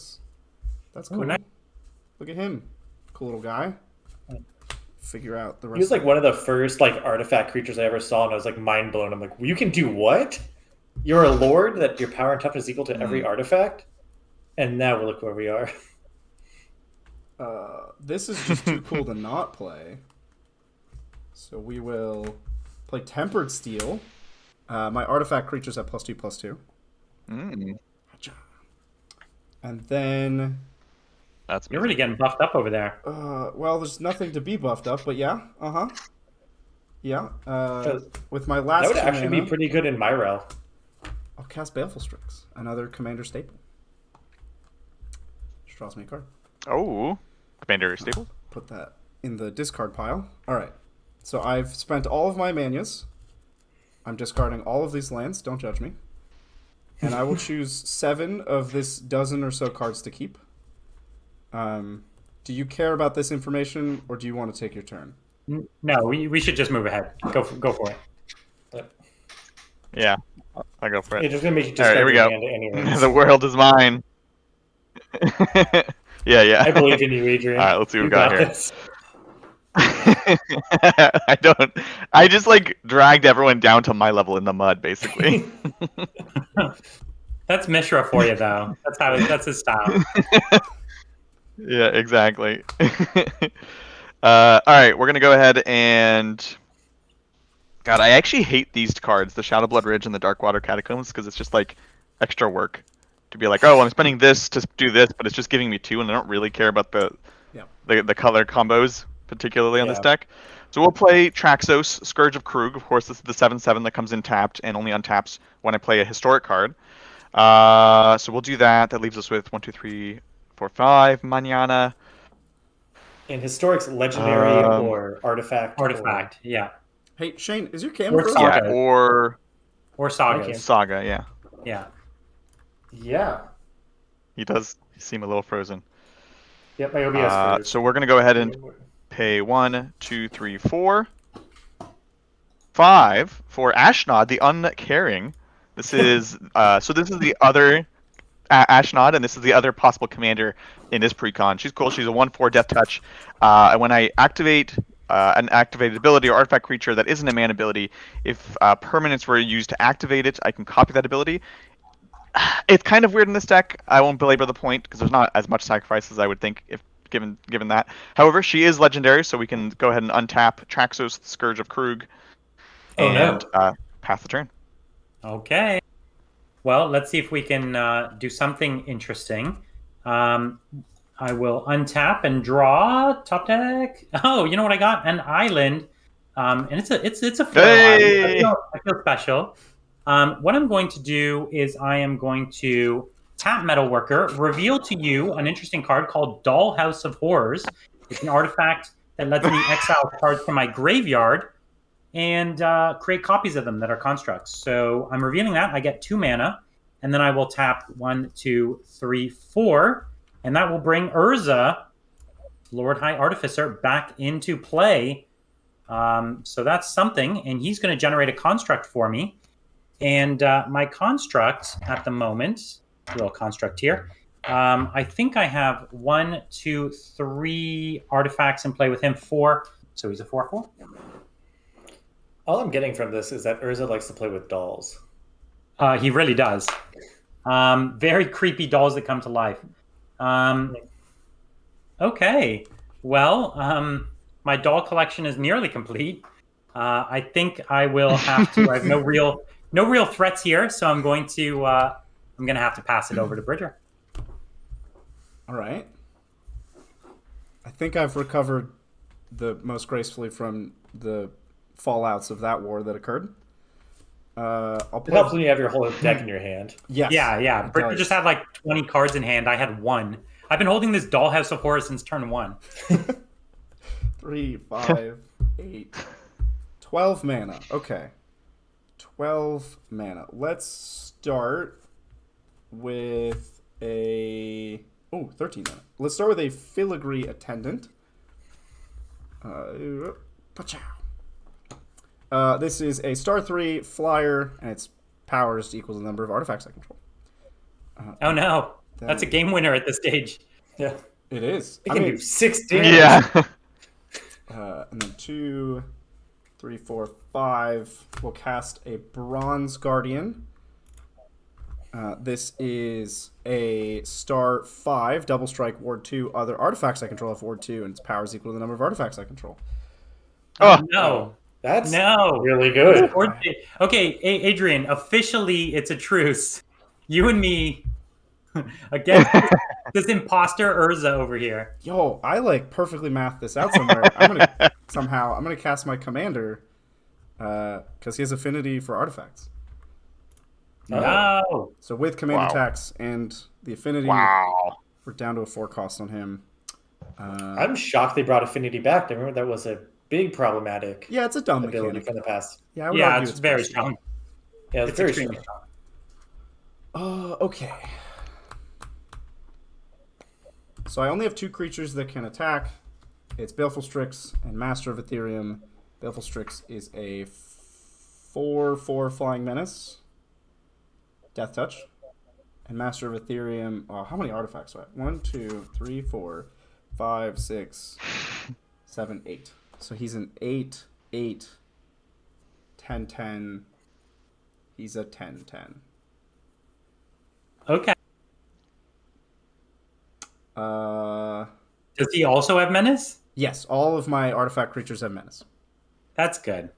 that's cool. nice. Look at him, cool little guy. Figure out the rest. He was like one of the first like artifact creatures I ever saw, and I was like mind blown. I'm like, you can do what? You're a lord that your power and toughness is equal to every artifact, and now look where we are. This is just too cool to not play. So we will play Tempered Steel. My artifact creatures have +2/+2. Mm, And then, that's You're really getting buffed up over there. well, there's nothing to be buffed up, but yeah, yeah. With my last That would 2 actually be mana, pretty good in Myrel. I'll cast Baleful Strix, another commander staple. Just draws me a card. Oh, Commander Stable. Put that in the discard pile. All right. So I've spent all of my manas. I'm discarding all of these lands. Don't judge me. And I will choose 7 of this dozen or so cards to keep. Do you care about this information, or do you want to take your turn? No, we should just move ahead. Go for it. Yeah, I go for It's it. just gonna make you All right, discard here we your go. hand anyways. The world is mine. Yeah. I believe in you, Adrian. All right, let's see what You we got here. this. I don't. I just like dragged everyone down to my level in the mud, basically. That's Mishra for you, though. That's his style. Yeah, exactly. All right, we're gonna go ahead and. God, I actually hate these cards, the Shadowblood Ridge and the Darkwater Catacombs, because it's just like extra work. to be like, oh, I'm spending this to do this, but it's just giving me 2, and I don't really care about the color combos particularly on this deck. So we'll play Traxos, Scourge of Krug. Of course, this is the 7/7 that comes in tapped and only untaps when I play a historic card. So we'll do that. That leaves us with 1, 2, 3, 4, 5 Manana. In historics, legendary or artifact. Artifact, yeah. Hey, Shane, is your cam Or frozen? Saga. Yeah, or Sagas. Saga, yeah. Yeah. Yeah. He does seem a little frozen. Yep, my OBS froze. So we're going to go ahead and pay 1, 2, 3, 4, 5 for Ashnod, the Uncaring. This is so this is the other Ashnod, and this is the other possible commander in this precon. She's cool. She's a 1/4 Death Touch. And when I activate an activated ability or artifact creature that isn't a mana ability, if permanents were used to activate it, I can copy that ability. It's kind of weird in this deck. I won't belabor the point because there's not as much sacrifice as I would think if given that. However, she is legendary, so we can go ahead and untap Traxos, Scourge of Krug, and pass the turn. Okay. Well, let's see if we can do something interesting. I will untap and draw top deck. Oh, you know what I got? An island, and it's a foil island. I feel special. What I'm going to do is I am going to tap Metalworker, reveal to you an interesting card called Dollhouse of Horrors. It's an artifact that lets me exile cards from my graveyard and create copies of them that are constructs. So I'm revealing that. I get 2 mana, and then I will tap 1, 2, 3, 4, and that will bring Urza, Lord High Artificer, back into play. So that's something, and he's going to generate a construct for me. And my construct at the moment, little construct here, I think I have 1, 2, 3 artifacts in play with him, 4. So he's a 4/4. All I'm getting from this is that Urza likes to play with dolls. He really does. Very creepy dolls that come to life. Okay. Well, my doll collection is nearly complete. I think I will have to. I have no real threats here, so I'm going to have to pass it over to Bridger. All right. I think I've recovered the most gracefully from the fallouts of that war that occurred. I'll It helps when you have your whole deck in your hand. Yes. Yeah. Bridger just had like 20 cards in hand. I had 1. I've been holding this Dollhouse of Horrors since turn 1. 3, 5, 8, 12 mana. Okay. 12 mana. Let's start with a 13 mana. Let's start with a Filigree Attendant. This is a star 3 flyer, and its power is equal to the number of artifacts I control. Oh no, that's a game winner at this stage. Yeah, it is. It can do 6 damage. Yeah. And then 2, 3, 4, 5. We'll cast a Bronze Guardian. This is a star 5, double strike, ward 2. Other artifacts I control have ward 2, and its power is equal to the number of artifacts I control. Oh no. That's no really good. Okay, Adrian, officially it's a truce. You and me against this imposter Urza over here. Yo, I like perfectly mathed this out somewhere. I'm gonna cast my commander because he has affinity for artifacts. No. So with command attacks and the affinity, we're down to a 4 cost on him. I'm shocked they brought affinity back. I remember that was a big problematic. Yeah, it's a dumb ability mechanic from the past. Yeah, I would argue it's very strong. Yeah, It's very extremely strong. Okay. So I only have 2 creatures that can attack. It's Baleful Strix and Master of Ethereum. Baleful Strix is a 4/4 Flying Menace. Death Touch. And Master of Ethereum. Oh, how many artifacts do I have? 1, 2, 3, 4, 5, 6, 7, 8. So he's an 8, 8, 10, 10. He's a 10, 10. Okay. Does he also have menace? Yes, all of my artifact creatures have menace. That's good.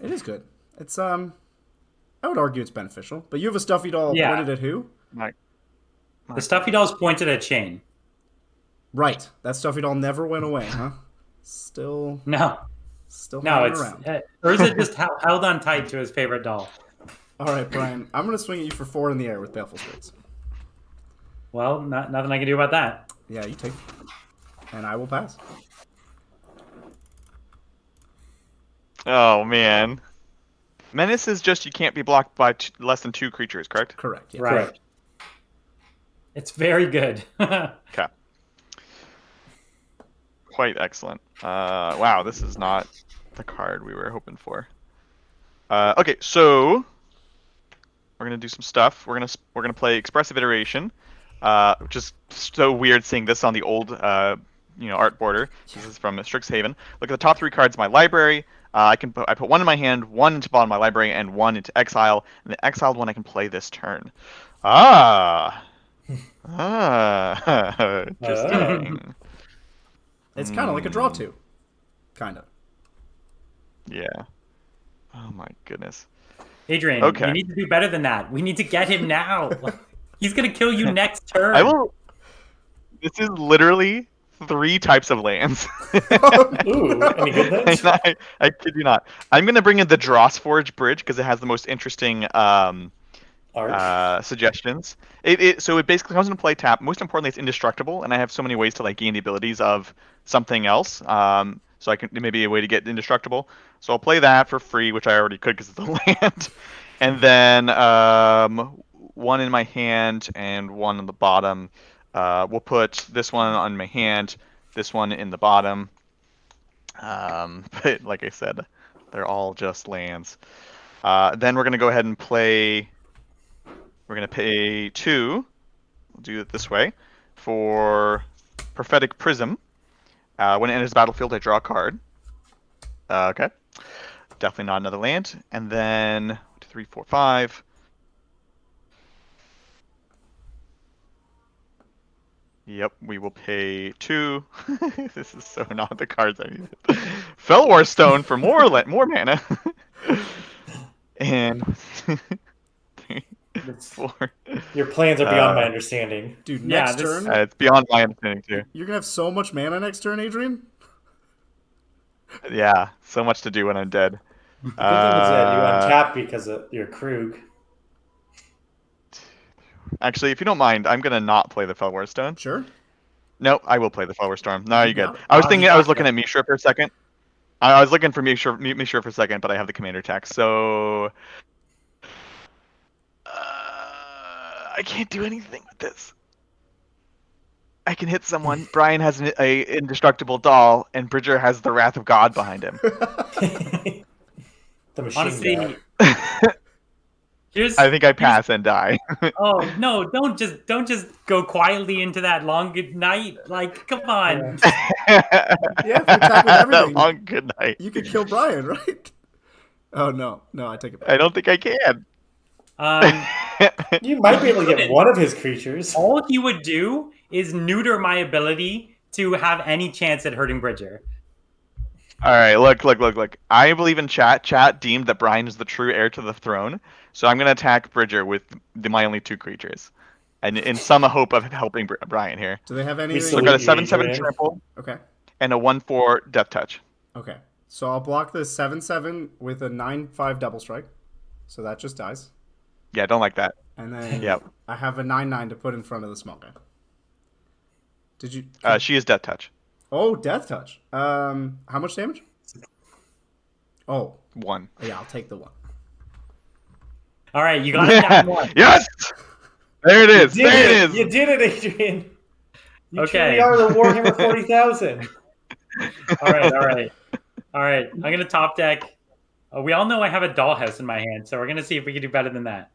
It is good. It's I would argue it's beneficial. But you have a stuffy doll pointed at who? The stuffy doll's pointed at Shane. Right. That stuffy doll never went away, huh? Still No, hanging it's around. Urza just held on tight to his favorite doll. All right, Brian. I'm going to swing at you for 4 in the air with Baleful Spirits. Well, nothing I can do about that. Yeah, you take. And I will pass. Oh man. Menace is just you can't be blocked by less than 2 creatures, correct? Correct. Yeah. Right. Correct. It's very good. Okay. Quite excellent. Wow, this is not the card we were hoping for. Okay, so we're gonna do some stuff. We're gonna play Expressive Iteration, which is so weird seeing this on the old art border. This is from Strixhaven. Look at the top 3 cards of my library. I put 1 in my hand, 1 into the bottom of my library, and 1 into exile. And the exiled one I can play this turn. Interesting. It's kind of like a draw 2. Kind of. Yeah. Oh my goodness. Adrian, Okay. you need to do better than that. We need to get him now. He's gonna kill you next turn. I will. This is literally 3 types of lands. Ooh, any good things? I kid you not. I'm gonna bring in the Drossforge Bridge because it has the most interesting Art. suggestions. So it basically comes into play tap. Most importantly, it's indestructible, and I have so many ways to like gain the abilities of something else. So I can maybe a way to get indestructible. So I'll play that for free, which I already could because it's a land. And then 1 in my hand and 1 on the bottom. We'll put this one on my hand, this one in the bottom. But like I said, they're all just lands. Then we're gonna go ahead and play. We're going to pay 2, we'll do it this way, for Prophetic Prism. When it enters the battlefield, I draw a card. Okay. Definitely not another land. And then 1, 2, 3, 4, 5. Yep, we will pay 2. This is so not the cards I needed. Fellwar Stone for more mana. And 3, 4. Your plans are beyond my understanding. Dude, Yeah, next this- turn, It's beyond my understanding too. you're going to have so much mana next turn, Adrian? Yeah, so much to do when I'm dead. The good thing is that you untap because of your Krug. Actually, if you don't mind, I'm gonna not play the Fellwar Stone. Sure. Nope, I will play the Fellwar Storm. No, you're good. No. I was Oh, thinking, you I was got looking that. at Mishra for a second. I was looking for Mishra for a second, but I have the commander text, so I can't do anything with this. I can hit someone. Brian has a indestructible doll, and Bridger has the Wrath of God behind him. The machine Honestly, god. here's. I think I pass and die. Oh no! Don't just go quietly into that long good night. Like, come on. Yeah, if you attack with everything, Long good night. you could kill Brian, right? Oh, no. No, I take it back. I don't think I can. You might be able to get one of his creatures. All he would do is neuter my ability to have any chance at hurting Bridger. All right, look. I believe in chat. Chat deemed that Brian is the true heir to the throne, so I'm going to attack Bridger with my only 2 creatures, and in some hope of helping Brian here. Do they have We anything? So I've got a salute you, 7/7 Adrian. trample Okay. and a 1/4 death touch. Okay. So I'll block the 7/7 with a 9/5 double strike. So that just dies. Yeah, I don't like that. And then Yep. I have a 9/9 to put in front of the small guy. Did you? She is death touch. Oh, death touch. How much damage? Oh, 1. yeah, I'll take the 1. All right, you got it down 1. Yes. There it is. There it is. You did it, Adrian. You Okay. truly are the Warhammer 40,000. All right. I'm gonna top deck. We all know I have a dollhouse in my hand, so we're gonna see if we can do better than that.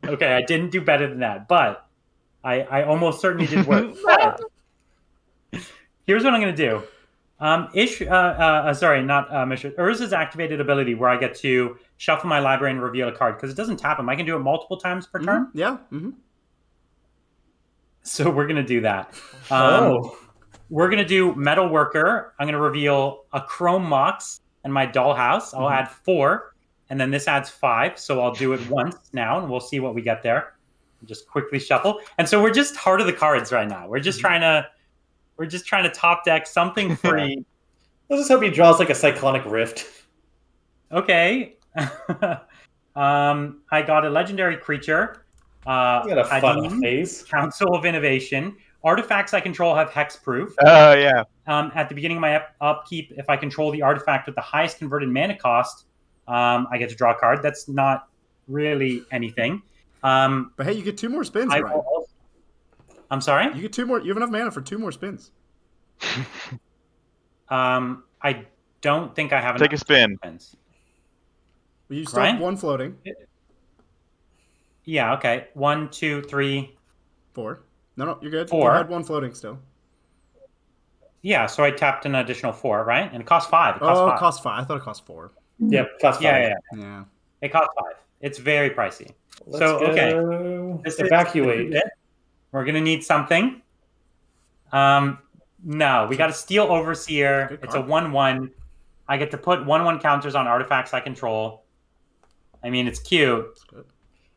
Okay, I didn't do better than that, but I almost certainly did work. But here's what I'm gonna do. Sorry, not Mishra. Urza's activated ability where I get to shuffle my library and reveal a card because it doesn't tap them. I can do it multiple times per turn. Yeah. Mm-hmm. So we're gonna do that. Oh. We're gonna do Metal Worker. I'm gonna reveal a Chrome Mox and my dollhouse. I'll add 4, and then this adds 5. So I'll do it once now, and we'll see what we get there. Just quickly shuffle. And so we're just heart of the cards right now. We're just trying to top deck something free. Let's just hope he draws like a Cyclonic Rift. Okay. I got a legendary creature. You got a fun Hadim, face. Council of Innovation. Artifacts I control have hexproof. Oh, yeah. At the beginning of my upkeep, if I control the artifact with the highest converted mana cost, I get to draw a card. That's not really anything. But hey, you get 2 more spins, Brian. I'm sorry? You get 2 more. You have enough mana for 2 more spins. I don't think I have enough. Take a spin. Spins. Well, you still have Brian? 1 floating. Yeah, okay. 1, 2, 3. 4. No, you're good. 4. You had 1 floating still. Yeah, so I tapped an additional 4, right? And it costs 5. It It costs 5. I thought it cost 4. Yep, cost 5. Yeah. It costs 5. It's very pricey. Let's go. This Evacuate. is it. We're going to need something. No, we got a Steel Overseer. It's a 1/1. I get to put 1/1 counters on artifacts I control. I mean, it's cute,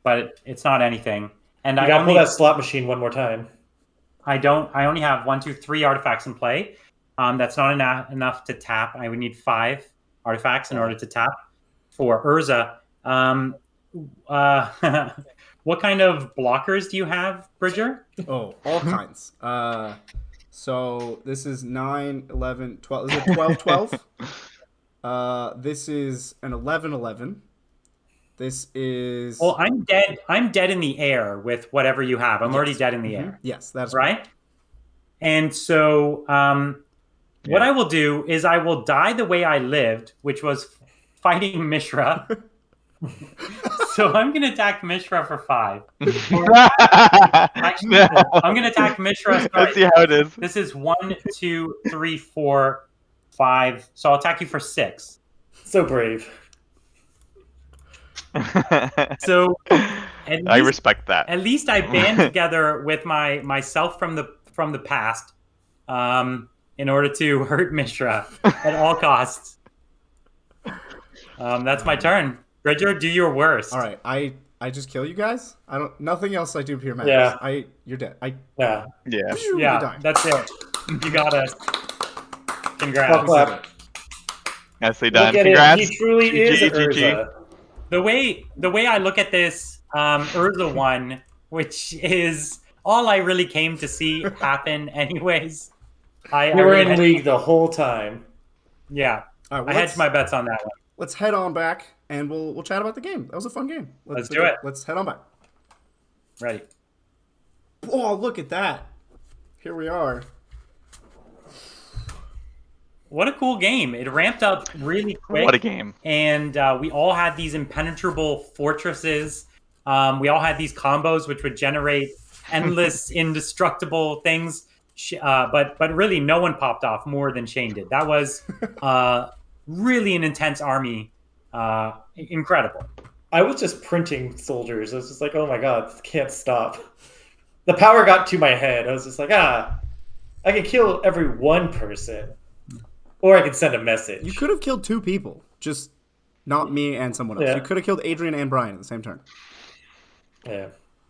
but it's not anything. And You gotta pull that slot machine one more time. I only have 1, 2, 3 artifacts in play. That's not enough to tap. I would need 5 artifacts in order to tap for Urza. What kind of blockers do you have, Bridger? Oh, all kinds. So this is 9, 11, 12. Is it 12, 12? This is an 11, 11. This is... Well, I'm dead. I'm dead in the air with whatever you have. I'm already dead in the air. Yes, that's right. And so what I will do is I will die the way I lived, which was fighting Mishra. So I'm going to attack Mishra for 5. Actually, No. I'm going to attack Mishra. Sorry. Let's see how it is. This is 1, 2, 3, 4, 5. So I'll attack you for 6. So brave. So I respect that. At least I band together with myself from the past, in order to hurt Mishra at all costs. That's my turn. Bridger, do your worst. All right, I just kill you guys. Nothing else I do pure madness. Yeah. You're dead. Yeah. You die. That's it. You got it. Congrats. Clap. Nicely done. Look at Congrats. it. He truly is GG. Urza. The way I look at this, Urza won, which is all I really came to see happen anyways. We were in league the whole time. Yeah. All right, I hedged my bets on that one. Let's head on back and we'll chat about the game. That was a fun game. Let's do it. Let's head on back. Ready. Oh, look at that. Here we are. What a cool game. It ramped up really quick. What a game. And we all had these impenetrable fortresses. We all had these combos which would generate endless, indestructible things. But really, no one popped off more than Shane did. That was really an intense army. Incredible. I was just printing soldiers. I was just like, oh my god, can't stop. The power got to my head. I was just like, I can kill every one person. Or I could send a message. You could have killed 2 people. Just not me and someone else. Yeah. You could have killed Adrian and Brian at the same turn. Yeah.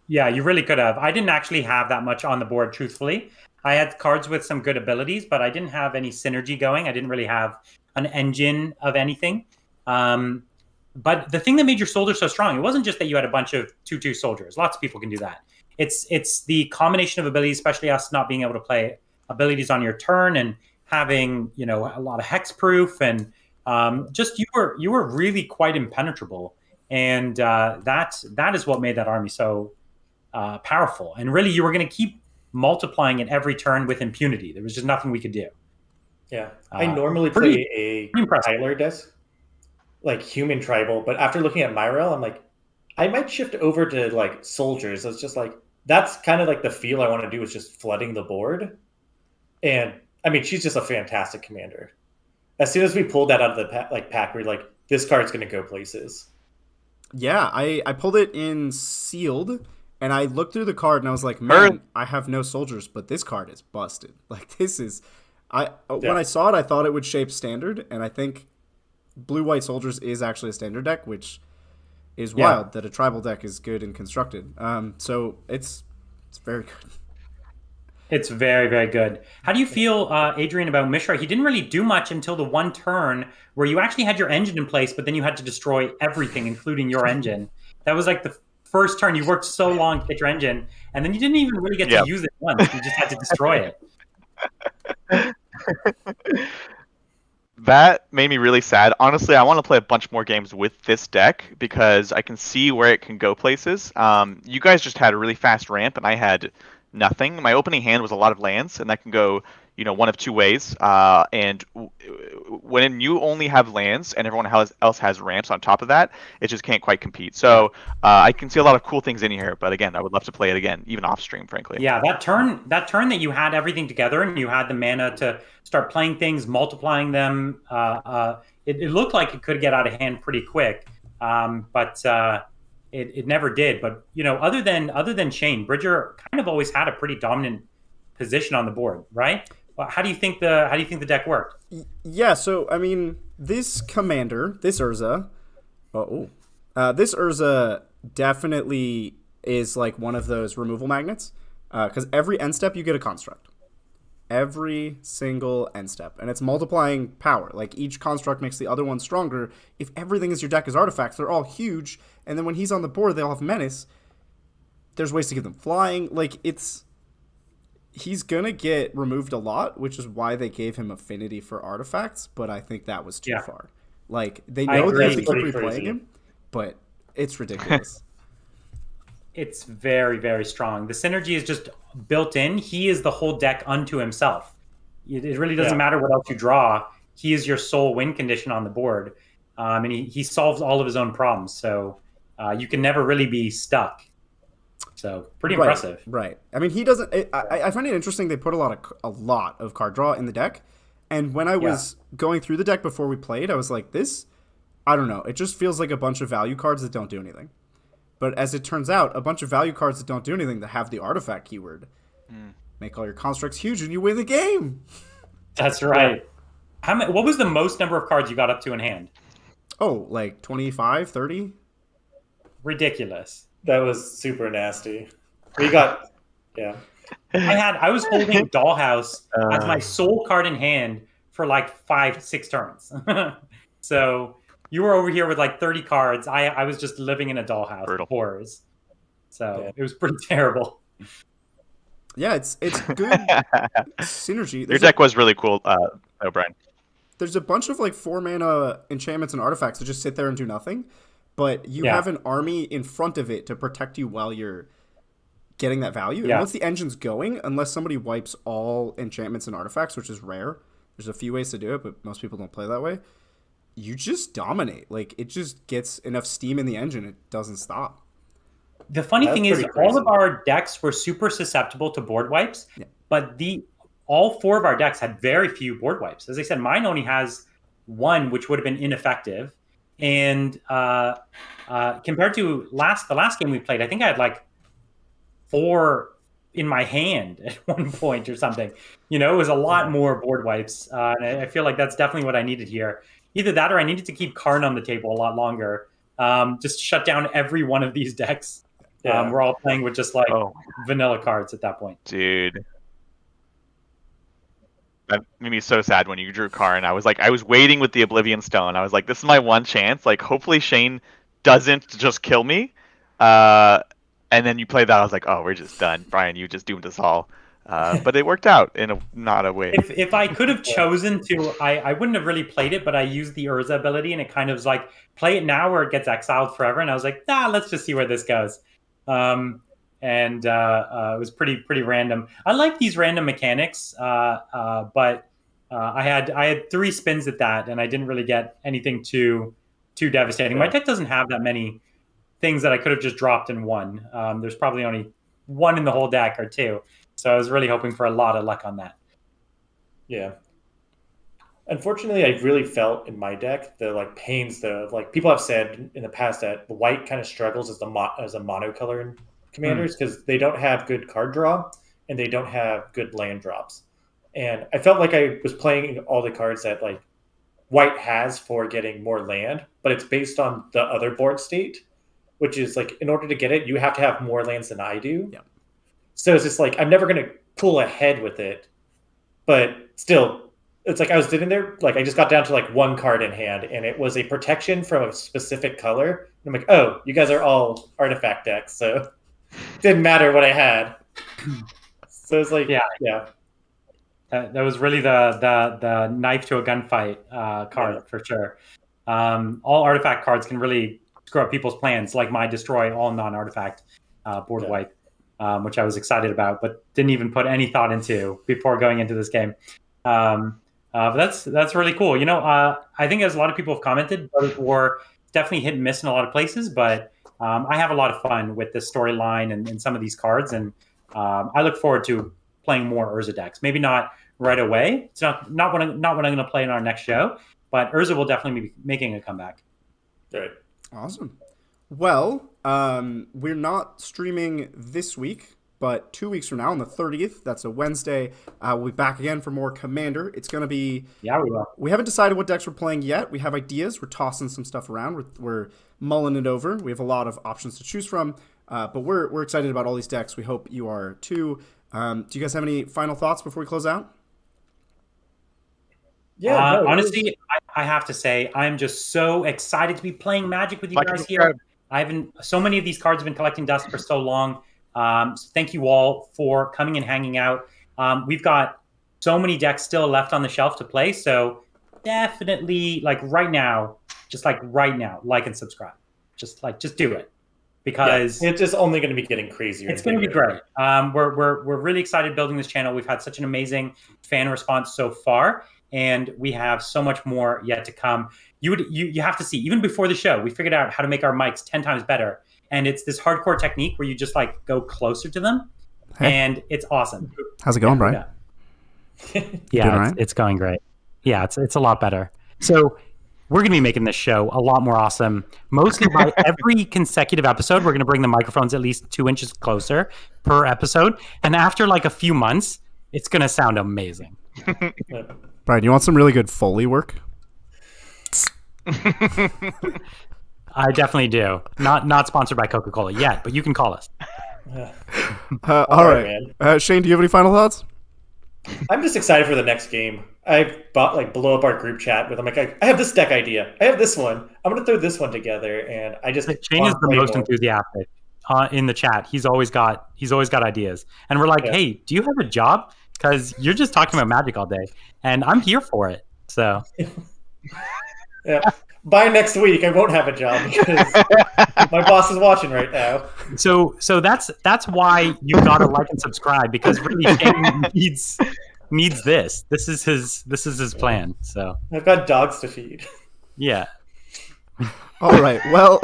Yeah, you really could have. I didn't actually have that much on the board, truthfully. I had cards with some good abilities, but I didn't have any synergy going. I didn't really have an engine of anything. But the thing that made your soldier so strong, it wasn't just that you had a bunch of 2/2 soldiers. Lots of people can do that. It's the combination of abilities, especially us not being able to play abilities on your turn and having, a lot of hexproof, and just you were really quite impenetrable, and that is what made that army so powerful. And really, you were going to keep multiplying it every turn with impunity. There was just nothing we could do. Yeah, I normally play a Tyler desk, like human tribal, but after looking at Myrel, I'm like, I might shift over to like soldiers. It's just like that's kind of like the feel I want to do, is just flooding the board. And I mean, she's just a fantastic commander. As soon as we pulled that out of the pack, we're like, this card's going to go places. Yeah, I pulled it in sealed, and I looked through the card, and I was like, man, I have no soldiers, but this card is busted. Like, this is... When I saw it, I thought it would shape standard, and I think blue-white soldiers is actually a standard deck, which is Yeah. wild that a tribal deck is good and constructed. So it's very good. It's very, very good. How do you feel, Adrian, about Mishra? He didn't really do much until the one turn where you actually had your engine in place, but then you had to destroy everything, including your engine. That was like the first turn. You worked so long to get your engine, and then you didn't even really get to Yep. use it once. You just had to destroy it. That made me really sad. Honestly, I want to play a bunch more games with this deck because I can see where it can go places. You guys just had a really fast ramp, and I had nothing. My opening hand was a lot of lands, and that can go, one of two ways. When you only have lands and everyone else has ramps on top of that, it just can't quite compete. So I can see a lot of cool things in here, but again, I would love to play it again, even off stream, frankly. Yeah, that turn that you had everything together and you had the mana to start playing things, multiplying them. It looked like it could get out of hand pretty quick, but it never did. But other than Shane, Bridger kind of always had a pretty dominant position on the board, right? Well, how do you think the deck worked? Yeah, so I mean, this commander, this Urza, this Urza definitely is like one of those removal magnets, because every end step you get a construct, every single end step, and it's multiplying power. Like each construct makes the other one stronger. If everything is your deck is artifacts, they're all huge, and then when he's on the board, they all have menace. There's ways to give them flying. Like he's gonna get removed a lot, which is why they gave him affinity for artifacts, but I think that was too far. Like they know they have to keep replaying him, but it's ridiculous. It's very, very strong. The synergy is just built in. He is the whole deck unto himself. It really doesn't matter what else you draw. He is your sole win condition on the board, and he solves all of his own problems. So you can never really be stuck. So pretty impressive. Right. I mean, he doesn't. I find it interesting. They put a lot of card draw in the deck, and when I was going through the deck before we played, I was like, this. I don't know. It just feels like a bunch of value cards that don't do anything. But as it turns out, a bunch of value cards that don't do anything that have the artifact keyword make all your constructs huge, and you win the game. That's right. What was the most number of cards you got up to in hand? Oh, like 25, 30? Ridiculous. That was super nasty. We got, I was holding Dollhouse as my sole card in hand for like 5-6 turns. So you were over here with like 30 cards. I was just living in a dollhouse of horrors. So it was pretty terrible. Yeah, it's good synergy. Your deck was really cool, O'Brien. There's a bunch of like 4-mana enchantments and artifacts that just sit there and do nothing, but you have an army in front of it to protect you while you're getting that value. And once the engine's going, unless somebody wipes all enchantments and artifacts, which is rare, there's a few ways to do it, but most people don't play that way. You just dominate. Like it just gets enough steam in the engine, it doesn't stop. The funny thing is, all of our decks were super susceptible to board wipes, but all 4 of our decks had very few board wipes. As I said, mine only has 1, which would have been ineffective. And compared to the last game we played, I think I had like 4 in my hand at one point or something. It was a lot more board wipes. And I feel like that's definitely what I needed here. Either that or I needed to keep Karn on the table a lot longer. Just shut down every one of these decks. We're all playing with just like vanilla cards at that point. Dude. That made me so sad when you drew Karn. I was waiting with the Oblivion Stone. I was like, this is my one chance. Like, hopefully Shane doesn't just kill me. And then you played that. I was like, oh, we're just done. Brian, you just doomed us all. But it worked out in not a way. If I could have chosen to, I wouldn't have really played it, but I used the Urza ability, and it kind of was like, play it now or it gets exiled forever. And I was like, let's just see where this goes. It was pretty random. I like these random mechanics, but I had 3 spins at that, and I didn't really get anything too devastating. My deck doesn't have that many things that I could have just dropped in one. There's probably only 1 in the whole deck or 2. So I was really hoping for a lot of luck on that. Yeah. Unfortunately, I really felt in my deck the like pains of like people have said in the past that the white kind of struggles as a monocolor in commanders because they don't have good card draw and they don't have good land drops. And I felt like I was playing all the cards that like white has for getting more land, but it's based on the other board state. which is like in order to get it, you have to have more lands than I do. Yeah. So it's just like I'm never gonna pull ahead with it, but still, it's like I was sitting there, like I just got down to like one card in hand, and it was a protection from a specific color. And I'm like, oh, you guys are all artifact decks, so it didn't matter what I had. So it's like, yeah. That was really the knife to a gunfight card for sure. All artifact cards can really screw up people's plans, like my destroy all non-artifact board wipe, which I was excited about, but didn't even put any thought into before going into this game. But that's really cool. You know, I think as a lot of people have commented, Brothers War definitely hit and miss in a lot of places, but I have a lot of fun with this storyline and some of these cards, and I look forward to playing more Urza decks. Maybe not right away. It's not what I'm going to play in our next show, but Urza will definitely be making a comeback. Right. Awesome. Well, we're not streaming this week, but 2 weeks from now, on the 30th, that's a Wednesday, we'll be back again for more Commander. It's going to be... Yeah, we will. We haven't decided what decks we're playing yet. We have ideas. We're tossing some stuff around. We're mulling it over. We have a lot of options to choose from, but we're excited about all these decks. We hope you are too. Do you guys have any final thoughts before we close out? Yeah. Honestly, I have to say, I'm just so excited to be playing Magic with you guys here. So many of these cards have been collecting dust for so long. So thank you all for coming and hanging out. We've got so many decks still left on the shelf to play. So definitely, like right now, like and subscribe. Just do it, because it's just only going to be getting crazier. It's going to be great. We're really excited building this channel. We've had such an amazing fan response so far, and we have so much more yet to come. You have to see, even before the show, we figured out how to make our mics 10 times better. And it's this hardcore technique where you just like go closer to them. Hey. And it's awesome. How's it going, Brian? Yeah, it's going great. Yeah, it's a lot better. So we're going to be making this show a lot more awesome. Mostly by every consecutive episode, we're going to bring the microphones at least 2 inches closer per episode. And after like a few months, it's going to sound amazing. Brian, you want some really good Foley work? I definitely do. Not sponsored by Coca-Cola yet, but you can call us. All right. Shane, do you have any final thoughts? I'm just excited for the next game. I blow up our group chat with. I'm like, I have this deck idea. I have this one. I'm going to throw this one together, and I just. Shane is the most enthusiastic in the chat. He's always got ideas, and we're like, hey, do you have a job? Because you're just talking about Magic all day, and I'm here for it. So. Yeah. By next week, I won't have a job because my boss is watching right now. So that's why you gotta like and subscribe, because really Shane needs this. This is his plan. So I've got dogs to feed. Yeah. All right. Well,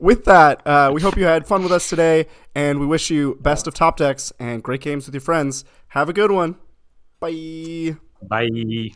with that, we hope you had fun with us today, and we wish you best of top decks and great games with your friends. Have a good one. Bye. Bye.